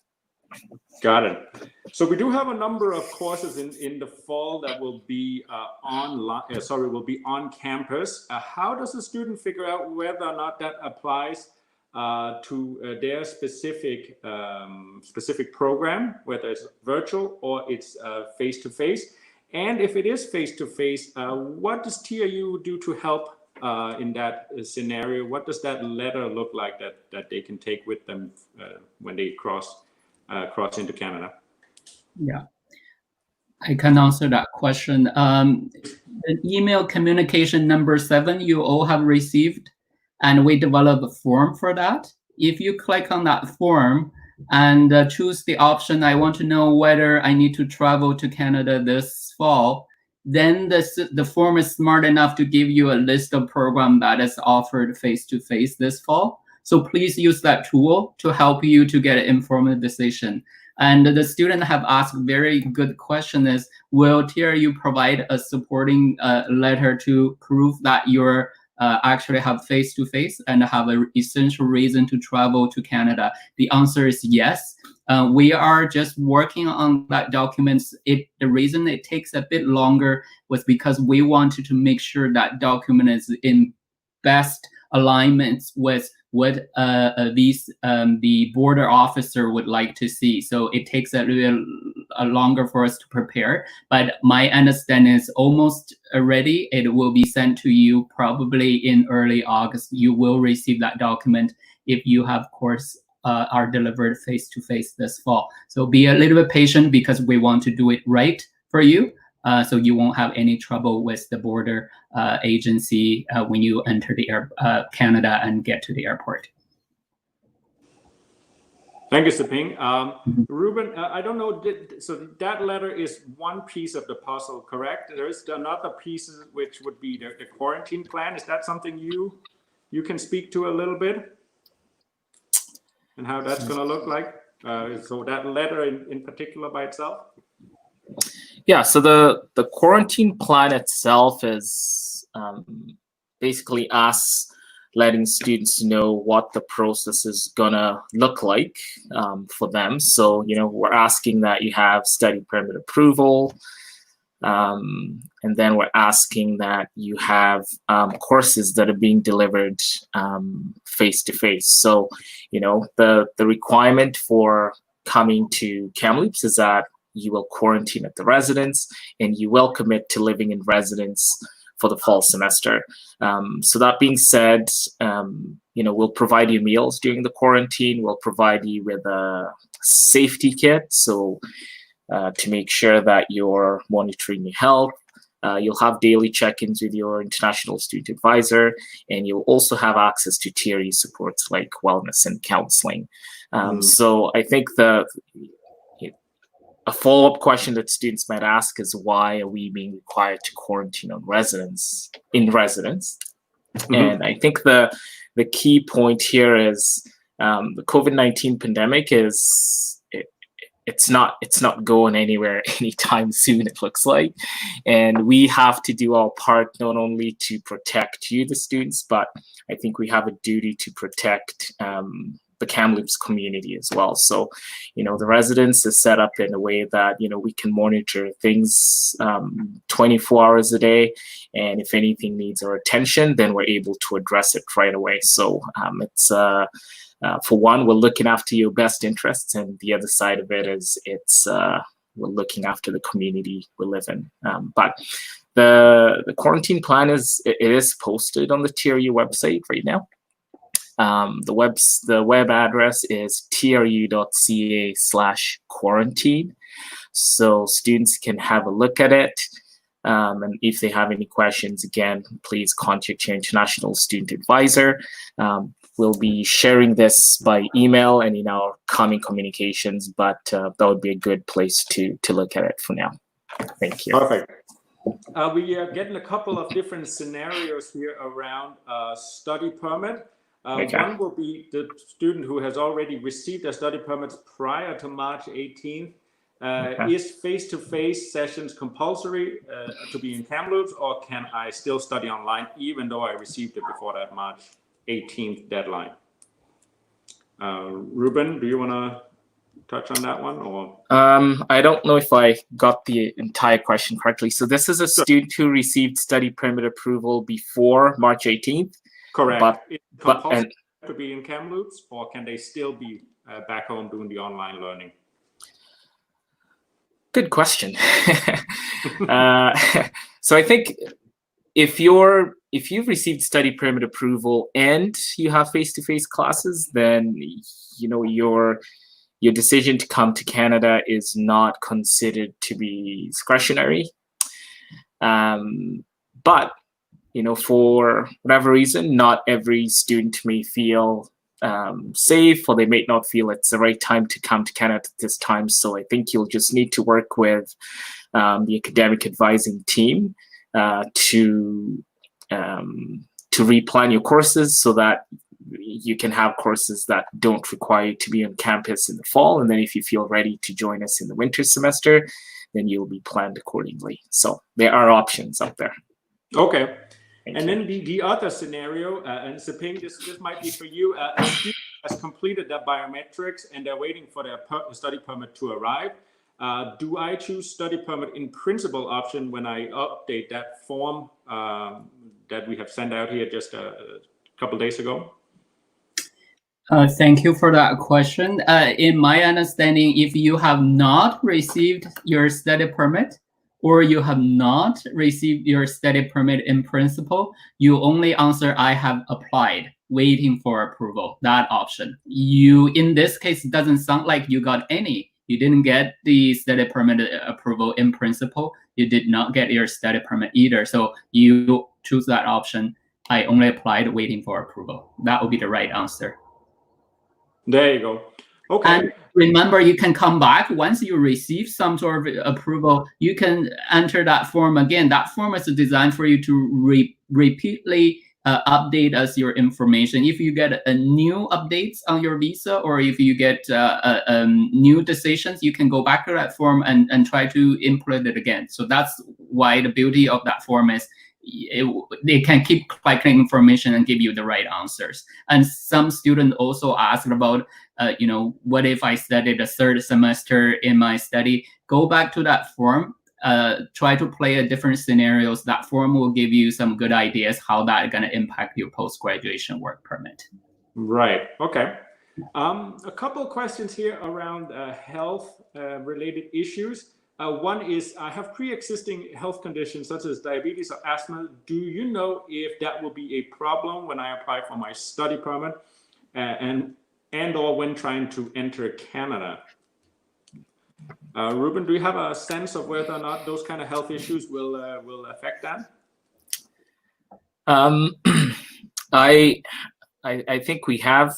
Got it. So we do have a number of courses in the fall that will be will be on campus. How does a student figure out whether or not that applies to their specific program, whether it's virtual or it's face-to-face? And if it is face-to-face, what does TRU do to help in that scenario? What does that letter look like that they can take with them when they cross into Canada? Yeah, I can answer that question. The email communication number 7 you all have received, and we developed a form for that. If you click on that form and choose the option, I want to know whether I need to travel to Canada this fall, then the form is smart enough to give you a list of programs that is offered face-to-face this fall. So please use that tool to help you to get an informed decision. And the student have asked very good question is, will TRU provide a supporting letter to prove that you're actually have face-to-face and have an essential reason to travel to Canada? The answer is yes. We are just working on that documents. The reason it takes a bit longer was because we wanted to make sure that document is in best alignments with what the border officer would like to see. So it takes a little longer for us to prepare. But my understanding is almost ready. It will be sent to you probably in early August. You will receive that document if you have course are delivered face-to-face this fall. So be a little bit patient because we want to do it right for you. So you won't have any trouble with the border agency when you enter the Canada and get to the airport. Thank you, Seping. Ruben, I don't know, so that letter is one piece of the puzzle, correct? There is another piece which would be the quarantine plan. Is that something you can speak to a little bit? And how that's going to look like? So that letter in particular by itself? Yeah, so the quarantine plan itself is basically us letting students know what the process is gonna look like for them. So, we're asking that you have study permit approval, and then we're asking that you have courses that are being delivered face-to-face. So, the requirement for coming to Kamloops is that you will quarantine at the residence and you will commit to living in residence for the fall semester. So that being said, we'll provide you meals during the quarantine. We'll provide you with a safety kit, so to make sure that you're monitoring your health. You'll have daily check-ins with your international student advisor, and you'll also have access to TRU supports like wellness and counseling. So I think a follow-up question that students might ask is, why are we being required to quarantine in residence? And I think the key point here is the COVID-19 pandemic it's not going anywhere anytime soon, it looks like. And we have to do our part not only to protect you, the students, but I think we have a duty to protect the Kamloops community as well. So, the residence is set up in a way that, we can monitor things 24 hours a day. And if anything needs our attention, then we're able to address it right away. So it's, for one, we're looking after your best interests. And the other side of it is we're looking after the community we live in. But the quarantine plan is posted on the TRU website right now. The web address is tru.ca/quarantine. So students can have a look at it. And if they have any questions, again, please contact your international student advisor. We'll be sharing this by email and in our coming communications, but that would be a good place to look at it for now. Thank you. Perfect. We are getting a couple of different scenarios here around study permit. Okay. One will be the student who has already received their study permits prior to March 18th. Okay. Is face-to-face sessions compulsory to be in Kamloops, or can I still study online even though I received it before that March 18th deadline? Ruben, do you want to touch on that one? Or I don't know if I got the entire question correctly. So this is a student who received study permit approval before March 18th. correct. But Is it compulsory to be in Kamloops, or can they still be back home doing the online learning? good question. So I think if you've received study permit approval and you have face-to-face classes, then your decision to come to Canada is not considered to be discretionary. But for whatever reason, not every student may feel safe, or they may not feel it's the right time to come to Canada at this time. So I think you'll just need to work with the academic advising team to replan your courses so that you can have courses that don't require you to be on campus in the fall. And then if you feel ready to join us in the winter semester, then you'll be planned accordingly. So there are options out there. Okay. And then the other scenario, and Seping, this might be for you. A student has completed their biometrics and they're waiting for their study permit to arrive. Do I choose study permit in principle option when I update that form that we have sent out here just a couple days ago? Thank you for that question. In my understanding, if you have not received your study permit, or you have not received your study permit in principle, you only answer, I have applied, waiting for approval, that option. In this case, it doesn't sound like you got any. You didn't get the study permit approval in principle. You did not get your study permit either. So you choose that option. I only applied, waiting for approval. That would be the right answer. There you go. Okay. And remember, you can come back once you receive some sort of approval. You can enter that form again. That form is designed for you to repeatedly update us your information. If you get a new updates on your visa, or if you get new decisions, you can go back to that form and try to input it again. So that's why the beauty of that form is they can keep collecting information and give you the right answers. And some students also asked about, what if I studied the third semester in my study? Go back to that form, try to play a different scenarios. That form will give you some good ideas how that's going to impact your post-graduation work permit. Right. Okay. A couple of questions here around health related issues. One is, I have pre-existing health conditions such as diabetes or asthma. Do you know if that will be a problem when I apply for my study permit and or when trying to enter Canada? Ruben, do you have a sense of whether or not those kind of health issues will affect that? I think we have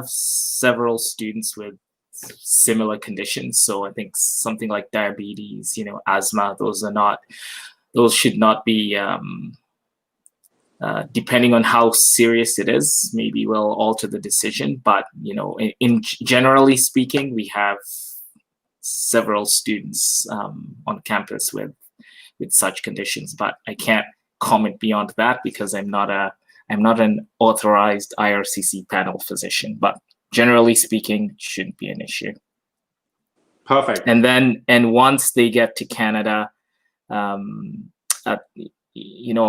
several students with similar conditions. So I think something like diabetes, asthma, those should not be, depending on how serious it is, maybe will alter the decision. But, in generally speaking, we have several students on campus with such conditions, but I can't comment beyond that because I'm not an authorized IRCC panel physician, but generally speaking, shouldn't be an issue. Perfect. And once they get to Canada, a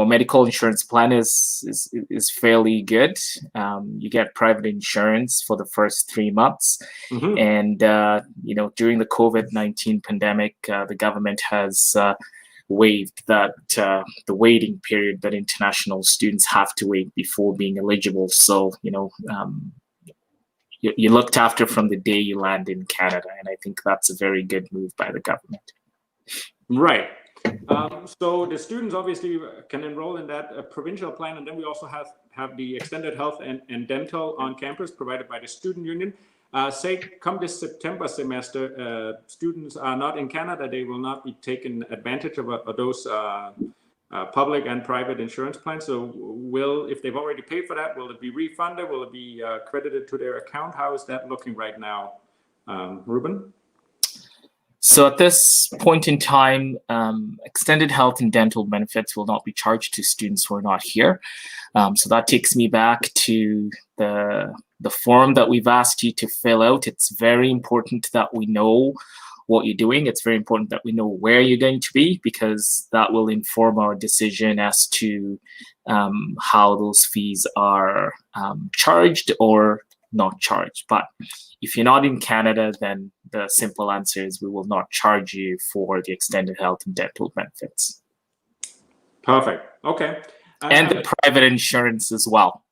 medical insurance plan is fairly good. You get private insurance for the first 3 months, Mm-hmm. and during the COVID-19 pandemic, the government has waived that the waiting period that international students have to wait before being eligible. So you're looked after from the day you land in Canada, and I think that's a very good move by the government. Right. So the students obviously can enroll in that provincial plan, and then we also have the extended health and dental on campus provided by the student union. Say, come this September semester, students are not in Canada, they will not be taken advantage of those public and private insurance plans. So if they've already paid for that, will it be refunded? Will it be credited to their account? How is that looking right now, Ruben? So at this point in time, extended health and dental benefits will not be charged to students who are not here. So that takes me back to the form that we've asked you to fill out. It's very important that we know what you're doing. It's very important that we know where you're going to be, because that will inform our decision as to how those fees are charged or not charged. But if you're not in Canada, then the simple answer is we will not charge you for the extended health and dental benefits. Perfect. Okay. And the private insurance as well.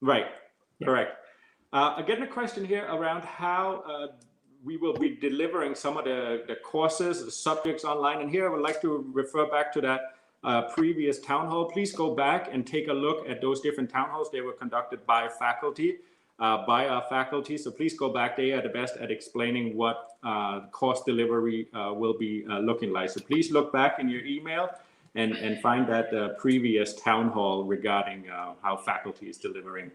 Right. Yeah. Correct. Again, a question here around how we will be delivering some of the courses, the subjects online. And here I would like to refer back to that previous town hall. Please go back and take a look at those different town halls. They were conducted by faculty. By our faculty. So please go back. They are the best at explaining what course delivery will be looking like. So please look back in your email and find that previous town hall regarding how faculty is delivering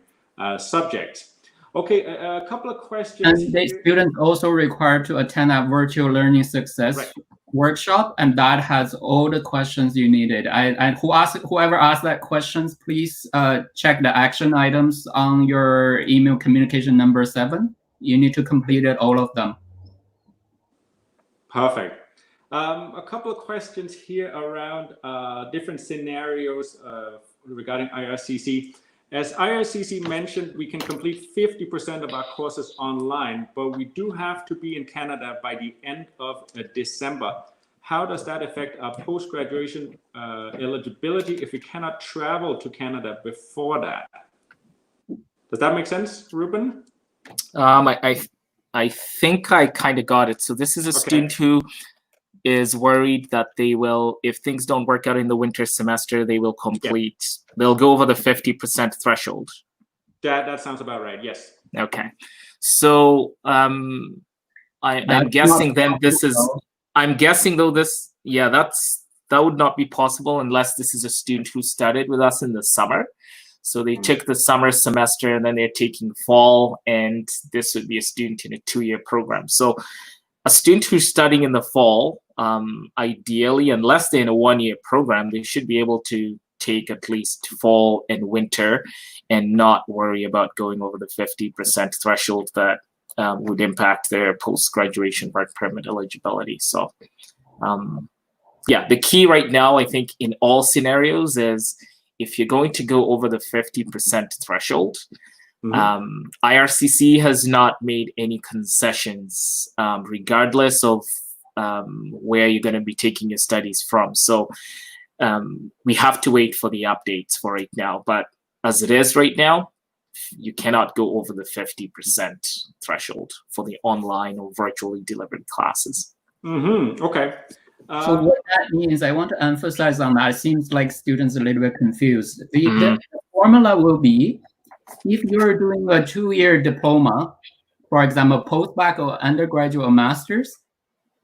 subjects. Okay, a couple of questions. And the students also required to attend a virtual learning success workshop, and that has all the questions you needed. Whoever asked that questions, please check the action items on your email communication number 7. You need to complete it, all of them. Perfect. A couple of questions here around different scenarios regarding IRCC. As IRCC mentioned, we can complete 50% of our courses online, but we do have to be in Canada by the end of December. How does that affect our post-graduation eligibility if we cannot travel to Canada before that? Does that make sense, Ruben? I think I kind of got it. So this is a student who is worried that they will, if things don't work out in the winter semester, they will complete, they'll go over the 50% threshold. That sounds about right, yes. Okay. So I'm guessing then this is, I'm guessing though this, that would not be possible unless this is a student who studied with us in the summer. So they took the summer semester and then they're taking fall, and this would be a student in a 2-year program. So a student who's studying in the fall, ideally, unless they're in a 1-year program, they should be able to take at least fall and winter and not worry about going over the 50% threshold that would impact their post-graduation work permit eligibility. So the key right now, I think, in all scenarios is if you're going to go over the 50% threshold, IRCC has not made any concessions regardless of where you're going to be taking your studies from. So we have to wait for the updates for right now. But as it is right now, you cannot go over the 50% threshold for the online or virtually delivered classes. Okay. So what that means, I want to emphasize on that. It seems like students are a little bit confused. The formula will be, if you're doing a 2-year diploma, for example, postbac or undergraduate or master's,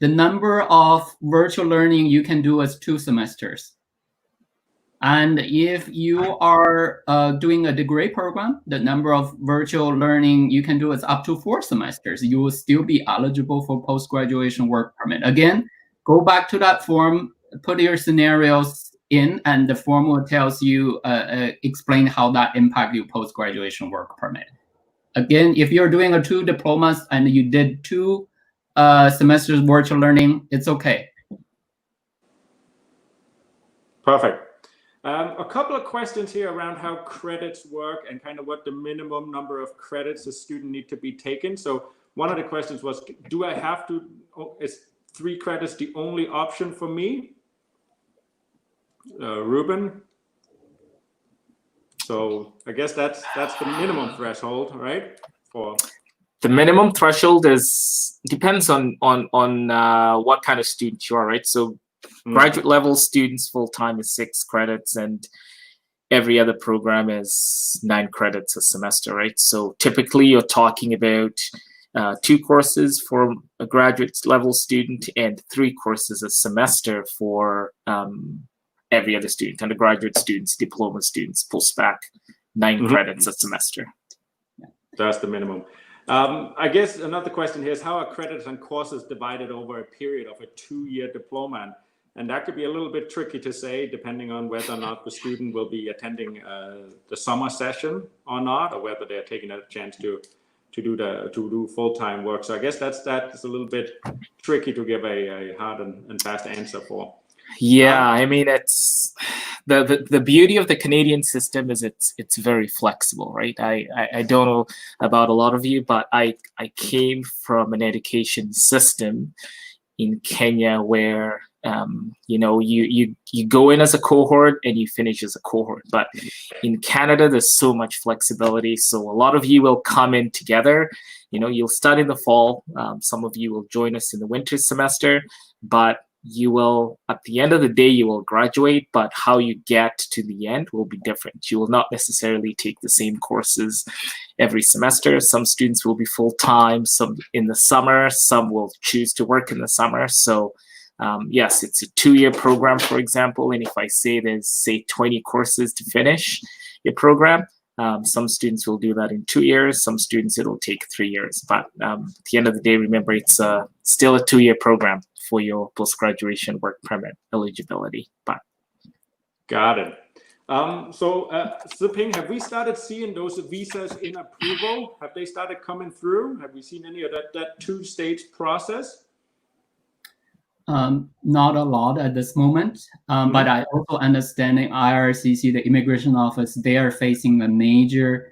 the number of virtual learning you can do is 2 semesters. And if you are doing a degree program, the number of virtual learning you can do is up to 4 semesters. You will still be eligible for post-graduation work permit. Again, go back to that form, put your scenarios in, and the form will tells you, explain how that impact your post-graduation work permit. Again, if you're doing a 2 diplomas and you did 2 semesters virtual learning, it's okay. Perfect. A couple of questions here around how credits work and kind of what the minimum number of credits a student need to be taken. So one of the questions was, do I have to, is 3 credits the only option for me? Ruben? So I guess that's the minimum threshold, right? For the minimum threshold depends on what kind of student you are, right? So Graduate level students full-time is 6 credits, and every other program is 9 credits a semester, right? So typically you're talking about 2 courses for a graduate level student and 3 courses a semester for every other student, undergraduate students, diploma students, post-bac, 9 credits a semester. That's the minimum. I guess another question here is, how are credits and courses divided over a period of a 2-year diploma? And that could be a little bit tricky to say, depending on whether or not the student will be attending the summer session or not, or whether they're taking a chance to do full-time work. So I guess that's a little bit tricky to give a hard and fast answer for. Yeah, I mean, it's the beauty of the Canadian system is it's very flexible, right? I don't know about a lot of you, but I came from an education system in Kenya where you go in as a cohort and you finish as a cohort. But in Canada, there's so much flexibility. So a lot of you will come in together. You'll study in the fall. Some of you will join us in the winter semester, but you will, at the end of the day, you will graduate, but how you get to the end will be different. You will not necessarily take the same courses every semester. Some students will be full-time, some in the summer, some will choose to work in the summer. So yes, it's a 2-year program, for example, and if I say there's, say, 20 courses to finish your program, some students will do that in 2 years, some students it'll take 3 years. But at the end of the day, remember, it's still a 2-year program for your post-graduation work permit eligibility. But got it. So Siping, have we started seeing those visas in approval? Have they started coming through? Have we seen any of that 2-stage process? Not a lot at this moment, but I also understand in IRCC, the immigration office, they are facing a major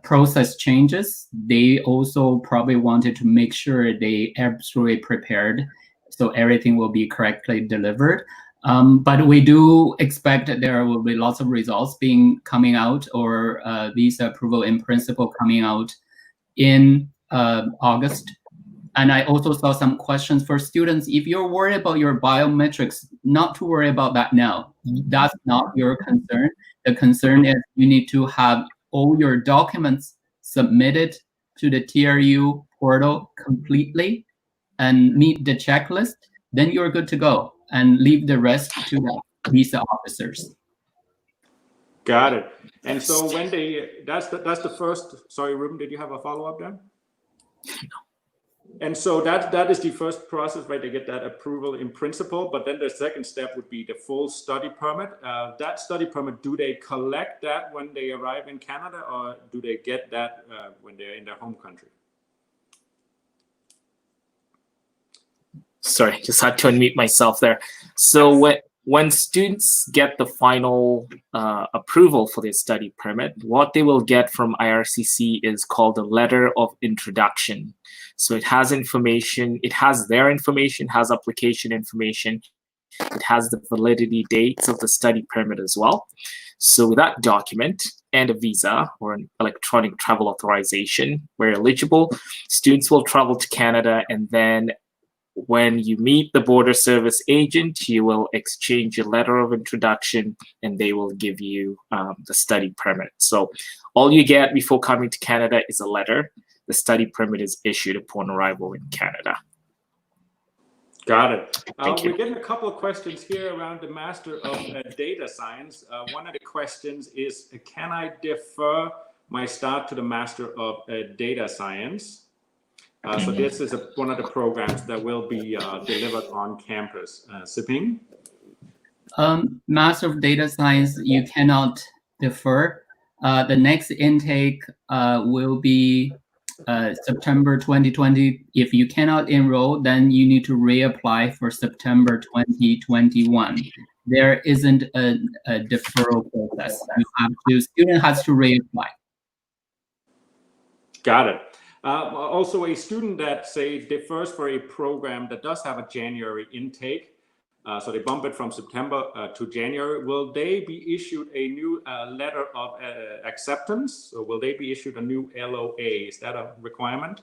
process changes. They also probably wanted to make sure they absolutely prepared so everything will be correctly delivered. But we do expect that there will be lots of results coming out, or visa approval in principle coming out in August. And I also saw some questions for students. If you're worried about your biometrics, not to worry about that now. That's not your concern. The concern is you need to have all your documents submitted to the TRU portal completely and meet the checklist. Then you're good to go, and leave the rest to the visa officers. Got it. And so when that's the first. Sorry, Ruben, did you have a follow-up there? And so that is the first process, right? They get that approval in principle, but then the second step would be the full study permit. That study permit, do they collect that when they arrive in Canada, or do they get that when they're in their home country? sorry, just had to unmute myself there. So when students get the final approval for their study permit, what they will get from IRCC is called a letter of introduction. So it has information, it has their information, has application information, it has the validity dates of the study permit as well. So with that document and a visa or an electronic travel authorization, where eligible, students will travel to Canada, and then when you meet the border service agent, you will exchange a letter of introduction and they will give you the study permit. So all you get before coming to Canada is a letter. The study permit is issued upon arrival in Canada. Got it. Thank you. We're getting a couple of questions here around the Master of Data Science. One of the questions is, can I defer my start to the Master of Data Science? So this is one of the programs that will be delivered on campus. Siping? Master of Data Science, you cannot defer. The next intake will be September 2020. If you cannot enroll, then you need to reapply for September 2021. There isn't a deferral process. Student has to reapply. Got it. Also, a student that, say, defers for a program that does have a January intake, so they bump it from September to January, will they be issued a new letter of acceptance? Or will they be issued a new LOA? Is that a requirement?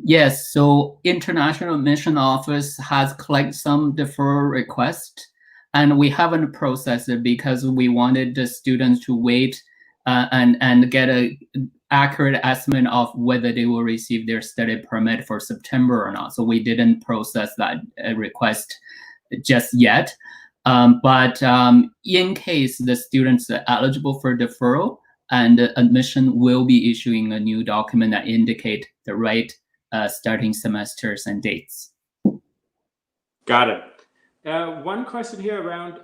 Yes, so International Admission Office has collected some deferral requests, and we haven't processed it because we wanted the students to wait and get a accurate estimate of whether they will receive their study permit for September or not. So we didn't process that request just yet. But in case the students are eligible for deferral, and admission will be issuing a new document that indicate the right starting semesters and dates. Got it. One question here around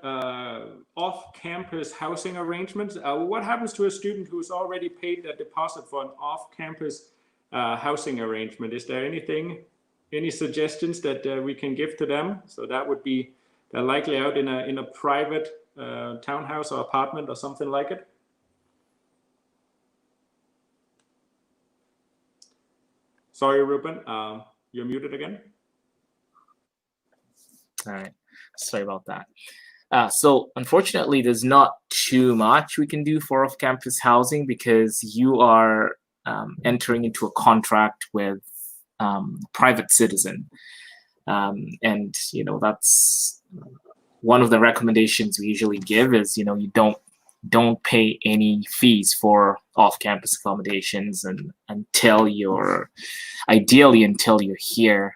off-campus housing arrangements. What happens to a student who's already paid a deposit for an off-campus housing arrangement? Is there any suggestions that we can give to them? So that would be they're likely out in a private townhouse or apartment or something like it. Sorry, Ruben, you're muted again. All right, sorry about that. So unfortunately, there's not too much we can do for off-campus housing because you are entering into a contract with a private citizen. And, that's one of the recommendations we usually give is, you don't pay any fees for off-campus accommodations and ideally until you're here.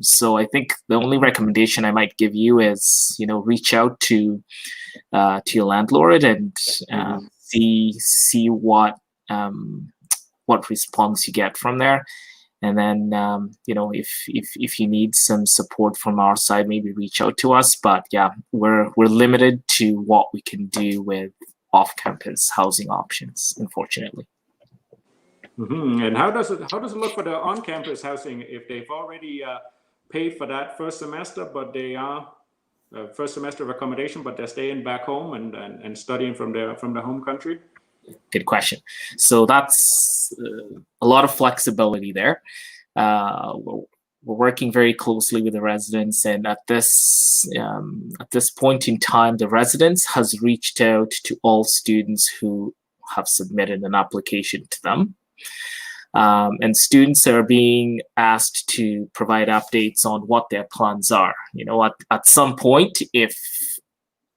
So I think the only recommendation I might give you is, reach out to your landlord and see what response you get from there. And then, if you need some support from our side, maybe reach out to us. But yeah, we're limited to what we can do with off-campus housing options, unfortunately. Mm-hmm. And how does it look for the on-campus housing if they've already paid for that first semester, but they are first semester of accommodation, but they're staying back home and studying from the home country? Good question. So that's a lot of flexibility there. We're working very closely with the residents, and at this point in time, the residence has reached out to all students who have submitted an application to them. And students are being asked to provide updates on what their plans are. At some point,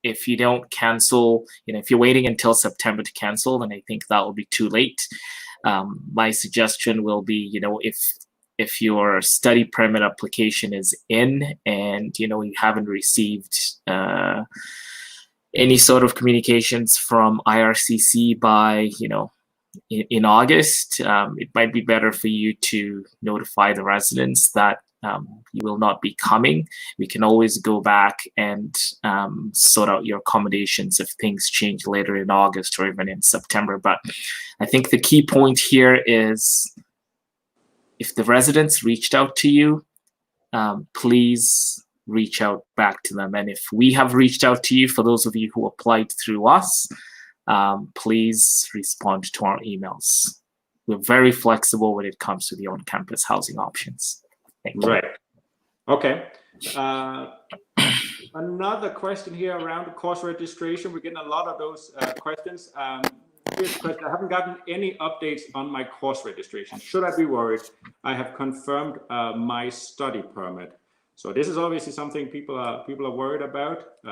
if you don't cancel, if you're waiting until September to cancel, then I think that will be too late. My suggestion will be, if your study permit application is in and, you haven't received any sort of communications from IRCC by, in August, it might be better for you to notify the residents that you will not be coming. We can always go back and sort out your accommodations if things change later in August or even in September. But I think the key point here is if the residents reached out to you, please reach out back to them. And if we have reached out to you, for those of you who applied through us, please respond to our emails. We're very flexible when it comes to the on-campus housing options. Thank you. Right. Okay. Another question here around the course registration. We're getting a lot of those questions. Here's a question. I haven't gotten any updates on my course registration. Should I be worried? I have confirmed my study permit. So this is obviously something people are worried about.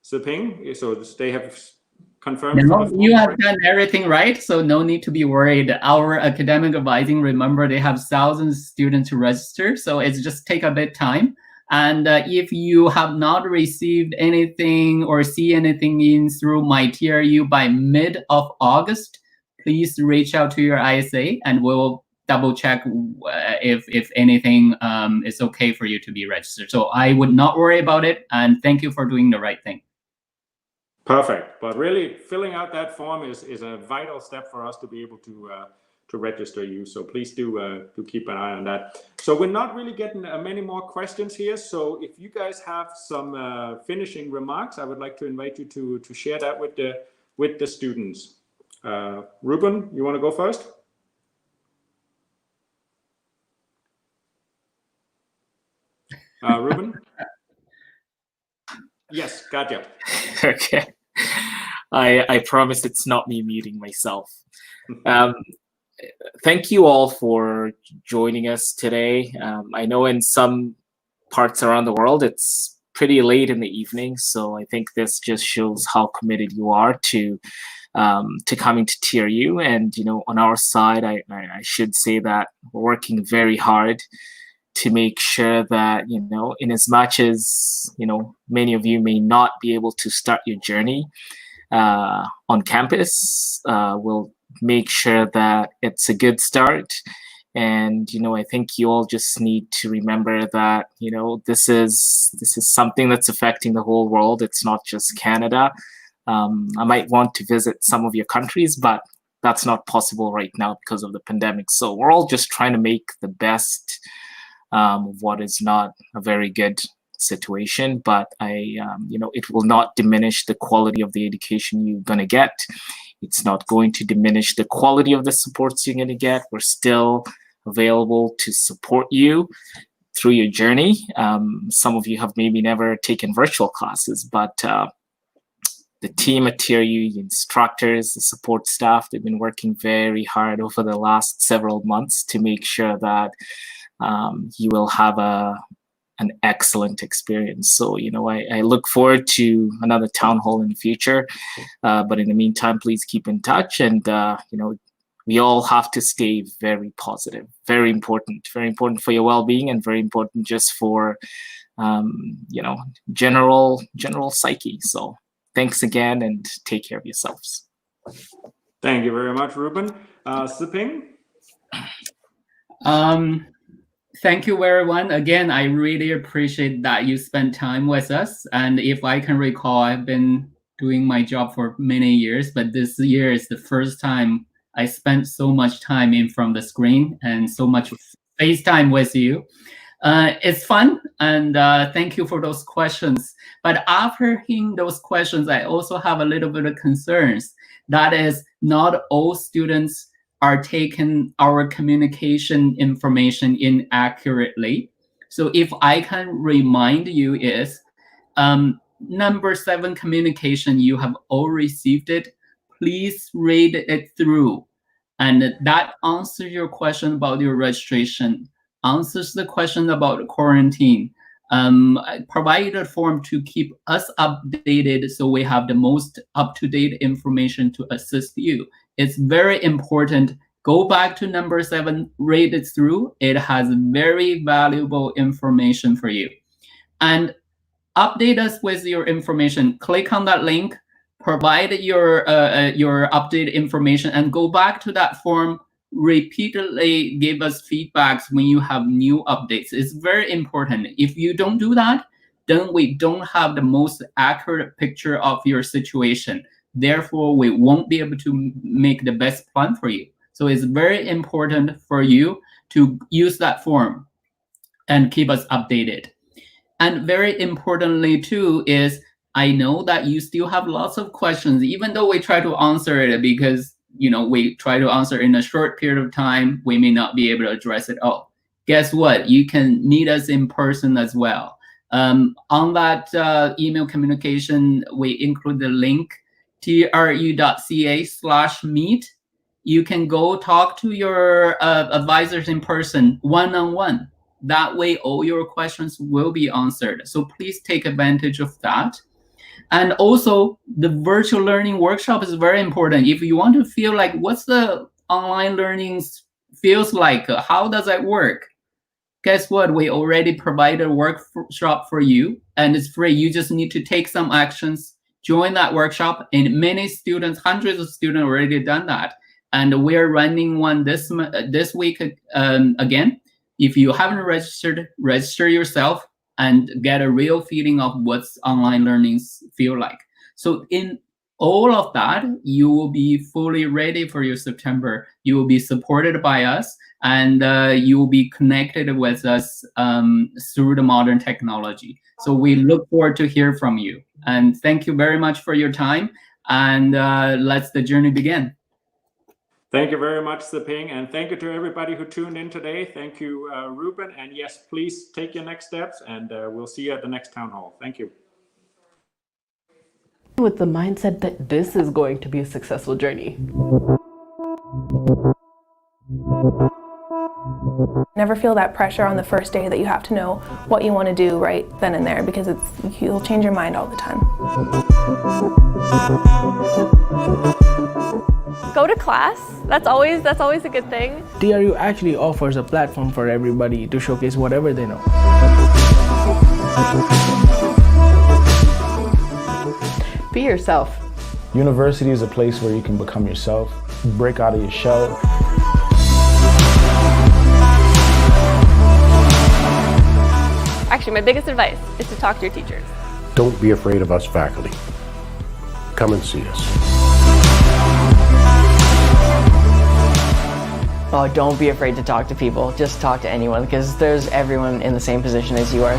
Siping, so they have confirmed. No, you have done everything right, so no need to be worried. Our academic advising, remember, they have thousands of students to register, so it's just take a bit time. And if you have not received anything or see anything in through my TRU by mid of August, please reach out to your ISA and we'll double check if anything is okay for you to be registered. So I would not worry about it, and thank you for doing the right thing. Perfect. But really, filling out that form is a vital step for us to be able to register you. So please do keep an eye on that. So we're not really getting many more questions here. So if you guys have some finishing remarks, I would like to invite you to share that with the students. Ruben, you want to go first? Ruben? Yes, gotcha. Okay. I promise it's not me muting myself. thank you all for joining us today. I know in some parts around the world it's pretty late in the evening, so I think this just shows how committed you are to coming to TRU. And on our side, I should say that we're working very hard to make sure that in as much as many of you may not be able to start your journey on campus, we'll make sure that it's a good start. And I think you all just need to remember that this is something that's affecting the whole world. It's not just Canada. I might want to visit some of your countries, but that's not possible right now because of the pandemic. So we're all just trying to make the best of what is not a very good situation. But it will not diminish the quality of the education you're going to get. It's not going to diminish the quality of the supports you're going to get. We're still available to support you through your journey. Some of you have maybe never taken virtual classes, but the team at TRU, the instructors, the support staff, they've been working very hard over the last several months to make sure that you will have an excellent experience. So, I look forward to another town hall in the future. But in the meantime, please keep in touch. And, we all have to stay very positive, very important for your well-being, and very important just for, general psyche. So thanks again, and take care of yourselves. Thank you very much, Ruben. Siping? Thank you, everyone. Again, I really appreciate that you spent time with us. And if I can recall, I've been doing my job for many years, but this year is the first time I spent so much time in front of the screen and so much FaceTime with you. It's fun, and thank you for those questions. But after hearing those questions, I also have a little bit of concerns. That is, not all students are taking our communication information inaccurately. So if I can remind you is, number 7 communication, you have all received it. Please read it through. And that answers your question about your registration, answers the question about quarantine, provide a form to keep us updated so we have the most up-to-date information to assist you. It's very important. Go back to number 7, read it through. It has very valuable information for you. And update us with your information. Click on that link, provide your updated information, and go back to that form. Repeatedly give us feedbacks when you have new updates. It's very important. If you don't do that, then we don't have the most accurate picture of your situation. Therefore, we won't be able to make the best plan for you. So it's very important for you to use that form and keep us updated. And very importantly, too, is I know that you still have lots of questions, even though we try to answer it because, we try to answer in a short period of time, we may not be able to address it all. Guess what? You can meet us in person as well. On that email communication, we include the link, tru.ca/meet. You can go talk to your advisors in person, one-on-one. That way, all your questions will be answered. So please take advantage of that. And also, the virtual learning workshop is very important. If you want to feel like what's the online learning feels like, how does that work? Guess what? We already provided a workshop for you, and it's free. You just need to take some actions, join that workshop. And many students, hundreds of students already done that. And we're running one this week again. If you haven't registered, register yourself and get a real feeling of what's online learning feel like. So in all of that, you will be fully ready for your September. You will be supported by us, and you will be connected with us through the modern technology. So we look forward to hear from you. And thank you very much for your time. And let's the journey begin. Thank you very much, Siping, and thank you to everybody who tuned in today. Thank you, Ruben, and yes, please take your next steps, and we'll see you at the next town hall. Thank you. With the mindset that this is going to be a successful journey. Never feel that pressure on the first day that you have to know what you want to do right then and there, because you'll change your mind all the time. Go to class. That's always a good thing. TRU actually offers a platform for everybody to showcase whatever they know. Be yourself. University is a place where you can become yourself, break out of your shell. Actually, my biggest advice is to talk to your teachers. Don't be afraid of us faculty. Come and see us. Oh, don't be afraid to talk to people. Just talk to anyone, because there's everyone in the same position as you are.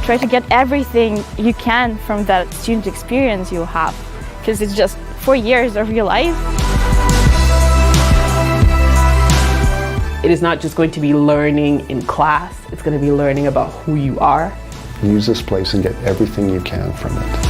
Try to get everything you can from that student experience you have, because it's just 4 years of your life. It is not just going to be learning in class, it's going to be learning about who you are. Use this place and get everything you can from it.